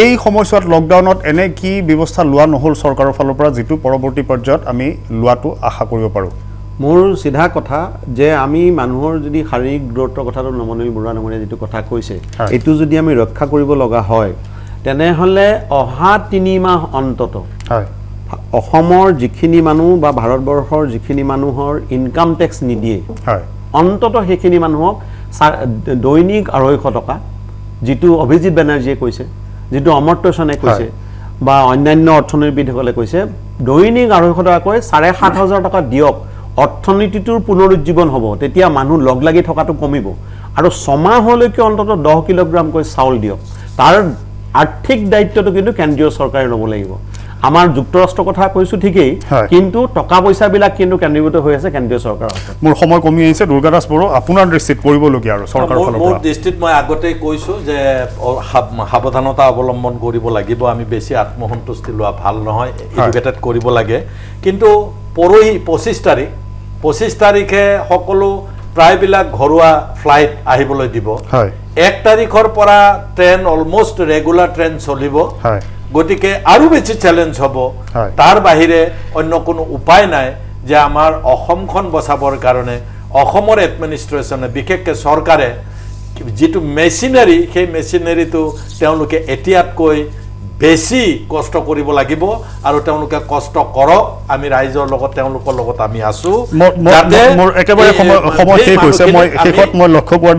এই সময়ছোৱাত লকডাউনত এনে কি ব্যৱস্থা লোৱা নহ'ল চৰকাৰৰ ফালৰ পৰা যিটো পৰৱৰ্তী পৰ্যায়ত আমি লোৱাটো আশা কৰিব পাৰোঁ মোৰ চিধা কথা যে আমি মানুহৰ যদি শাৰীৰিক দূৰত্বৰ কথাটো নৱনীল বৰুৱা ডাঙৰীয়াই যিটো কথা কৈছে এইটো যদি আমি ৰক্ষা কৰিব লগা হয় তেনেহ'লে অহা 3 মাহ অন্তত অসমৰ যিখিনি মানুহ বা ভাৰতবৰ্ষৰ যিখিনি মানুহৰ ইনকাম টেক্স নিদিয়ে অন্তত সেইখিনি মানুহক দৈনিক 250 টকা যিটো অভিজিৎ বেনাৰ্জীয়ে কৈছে যিটো অমৰ্ত্য সেনে কৈছে বা অন্যান্য অৰ্থনীতিবিদসকলে কৈছে দৈনিক 250 টকাকৈ 7,500 টকা দিয়ক অৰ্থনীতিটোৰ পুনৰুজ্জীৱন হ'ব তেতিয়া মানুহ লগ লাগি থকাটো কমিব আৰু ছমাহলৈকে অন্তত 10 কিলোগ্ৰামকৈ চাউল দিয়ক তাৰ আৰ্থিক দায়িত্বটো কিন্তু কেন্দ্ৰীয় চৰকাৰে ল'ব লাগিব আমাৰ যুক্তৰাষ্ট্ৰৰ কথা কৈছোঁ ঠিকেই কিন্তু টকা পইচাবিলাক কিন্তু কেন্দ্ৰীভূত হৈ আছে কেন্দ্ৰীয় চৰকাৰৰ মোৰ সময় কমি আহিছে দুৰ্গাদাস বড়ো আপোনাৰ দৃষ্টিত পৰিবলগীয়া আৰু চৰকাৰৰ ফালৰ পৰা মোৰ দৃষ্টিত মই আগতেই কৈছোঁ যে সাৱধানতা অৱলম্বন কৰিব লাগিব আমি বেছি আত্মসন্তুষ্টি লোৱা ভাল নহয় এডুকেটেড কৰিব লাগে কিন্তু পৰহি 25 তাৰিখে সকলো প্ৰায়বিলাক ঘৰুৱা ফ্লাইট আহিবলৈ দিব 1 তাৰিখৰ পৰা ট্ৰেইন অলমোষ্ট ৰেগুলাৰ ট্ৰেইন চলিব গতিকে আৰু বেছি চ্যালেঞ্জ হ'ব তাৰ বাহিৰে অন্য কোনো উপায় নাই যে আমাৰ অসমখন বচাবৰ কাৰণে অসমৰ এডমিনিষ্ট্ৰেচনে বিশেষকৈ চৰকাৰে যেটো মেচিনাৰী সেই মেচিনাৰীটো তেওঁলোকে এতিয়াতকৈ বেছি কষ্ট কৰিব লাগিব আৰু তেওঁলোকে কষ্ট কৰক আমি ৰাইজৰ লগত তেওঁলোকৰ লগত আমি আছো যাতে মোৰ একেবাৰে সময় শেষ হৈছে মই শেষত মই লক্ষ্য কৰা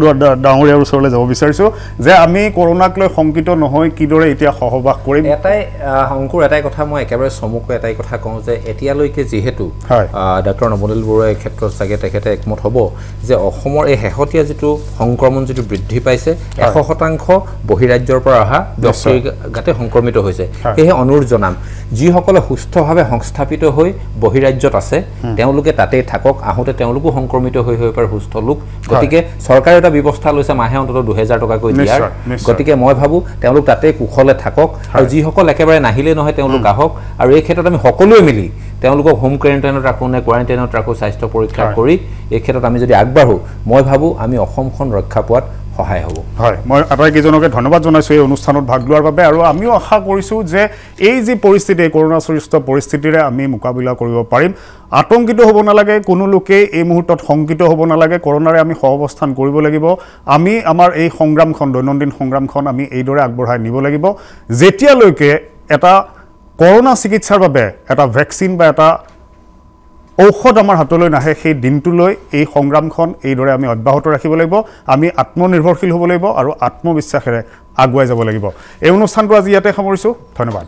ডাঙৰীয়াৰ ওচৰলৈ যাব বিচাৰিছো যে আমি কৰোনাক লৈ সংকিত নহয় কিদৰে এতিয়া সহবাস কৰিম এটাই অংকুৰ এটাই কথা মই একেবাৰে চমুকৈ এটাই কথা কওঁ যে এতিয়ালৈকে যেহেতু ডক্টৰ নবনীল বৰুৱাই এই ক্ষেত্ৰত চাগে তেখেতে একমত হ'ব যে অসমৰ এই শেহতীয়া যেটো সংক্ৰমণ যেটো বৃদ্ধি পাইছে 100% বহিৰাজ্যৰ পৰা অহা ব্যক্তিৰ গাতে সংক্ৰমিত হৈছে এই অনুৰোধ জনাম যিসকলে সুস্থভাৱে সংস্থাপিত হৈ বহিৰাজ্যত আছে তেওঁলোকে তাতে থাকক আহোতে তেওঁলোকো সংক্ৰমিত হৈ পাৰ সুস্থ লোক গতিকে চৰকাৰে এটা ব্যৱস্থা লৈছে মাহে অন্তত 2000 টকা কৈ দিয়াৰ গতিকে মই ভাবো তেওঁলোক তাতে কুখলে থাকক আৰু যিসকল একেবাৰে নাহিলে নহয় তেওঁলোক আহক আৰু এই ক্ষেত্ৰত আমি সকলোৱে মিলি তেওঁলোকক হোম কোৱাৰেণ্টাইনত ৰাখো নে কোৱাৰেণ্টাইনত ৰাখো স্বাস্থ্য পৰীক্ষা কৰি এই ক্ষেত্ৰত আমি যদি আগবাঢ়ো মই ভাবো আমি অসমখন ৰক্ষা পোৱাত সহায় হ'ব হয় মই আটাইকেইজনকে ধন্যবাদ জনাইছো এই অনুষ্ঠানত ভাগ লোৱাৰ বাবে আৰু আমিও আশা কৰিছো যে এই যে পৰিস্থিতি কৰোনা সৃষ্ট পৰিস্থিতিৰে আমি মোকাবিলা কৰিব পাৰিম আতংকিত হ'ব নালাগে কোনো লোকে এই মুহূৰ্তত সংকিত হ'ব নালাগে কৰোনাৰে আমি সহৱস্থান কৰিব লাগিব আমি আমাৰ এই সংগ্ৰামখন দৈনন্দিন সংগ্ৰামখন আমি এইদৰে আগবঢ়াই নিব লাগিব যেতিয়ালৈকে এটা কৰোনা চিকিৎসাৰ বাবে এটা ভ্যাকচিন বা এটা ঔষধ আমাৰ হাতলৈ নাহে সেই দিনটোলৈ এই সংগ্ৰামখন এইদৰে আমি অব্যাহত ৰাখিব লাগিব আমি আত্মনিৰ্ভৰশীল হ'ব লাগিব আৰু আত্মবিশ্বাসেৰে আগুৱাই যাব লাগিব এই অনুষ্ঠানটো আজি ইয়াতে সামৰিছো ধন্যবাদ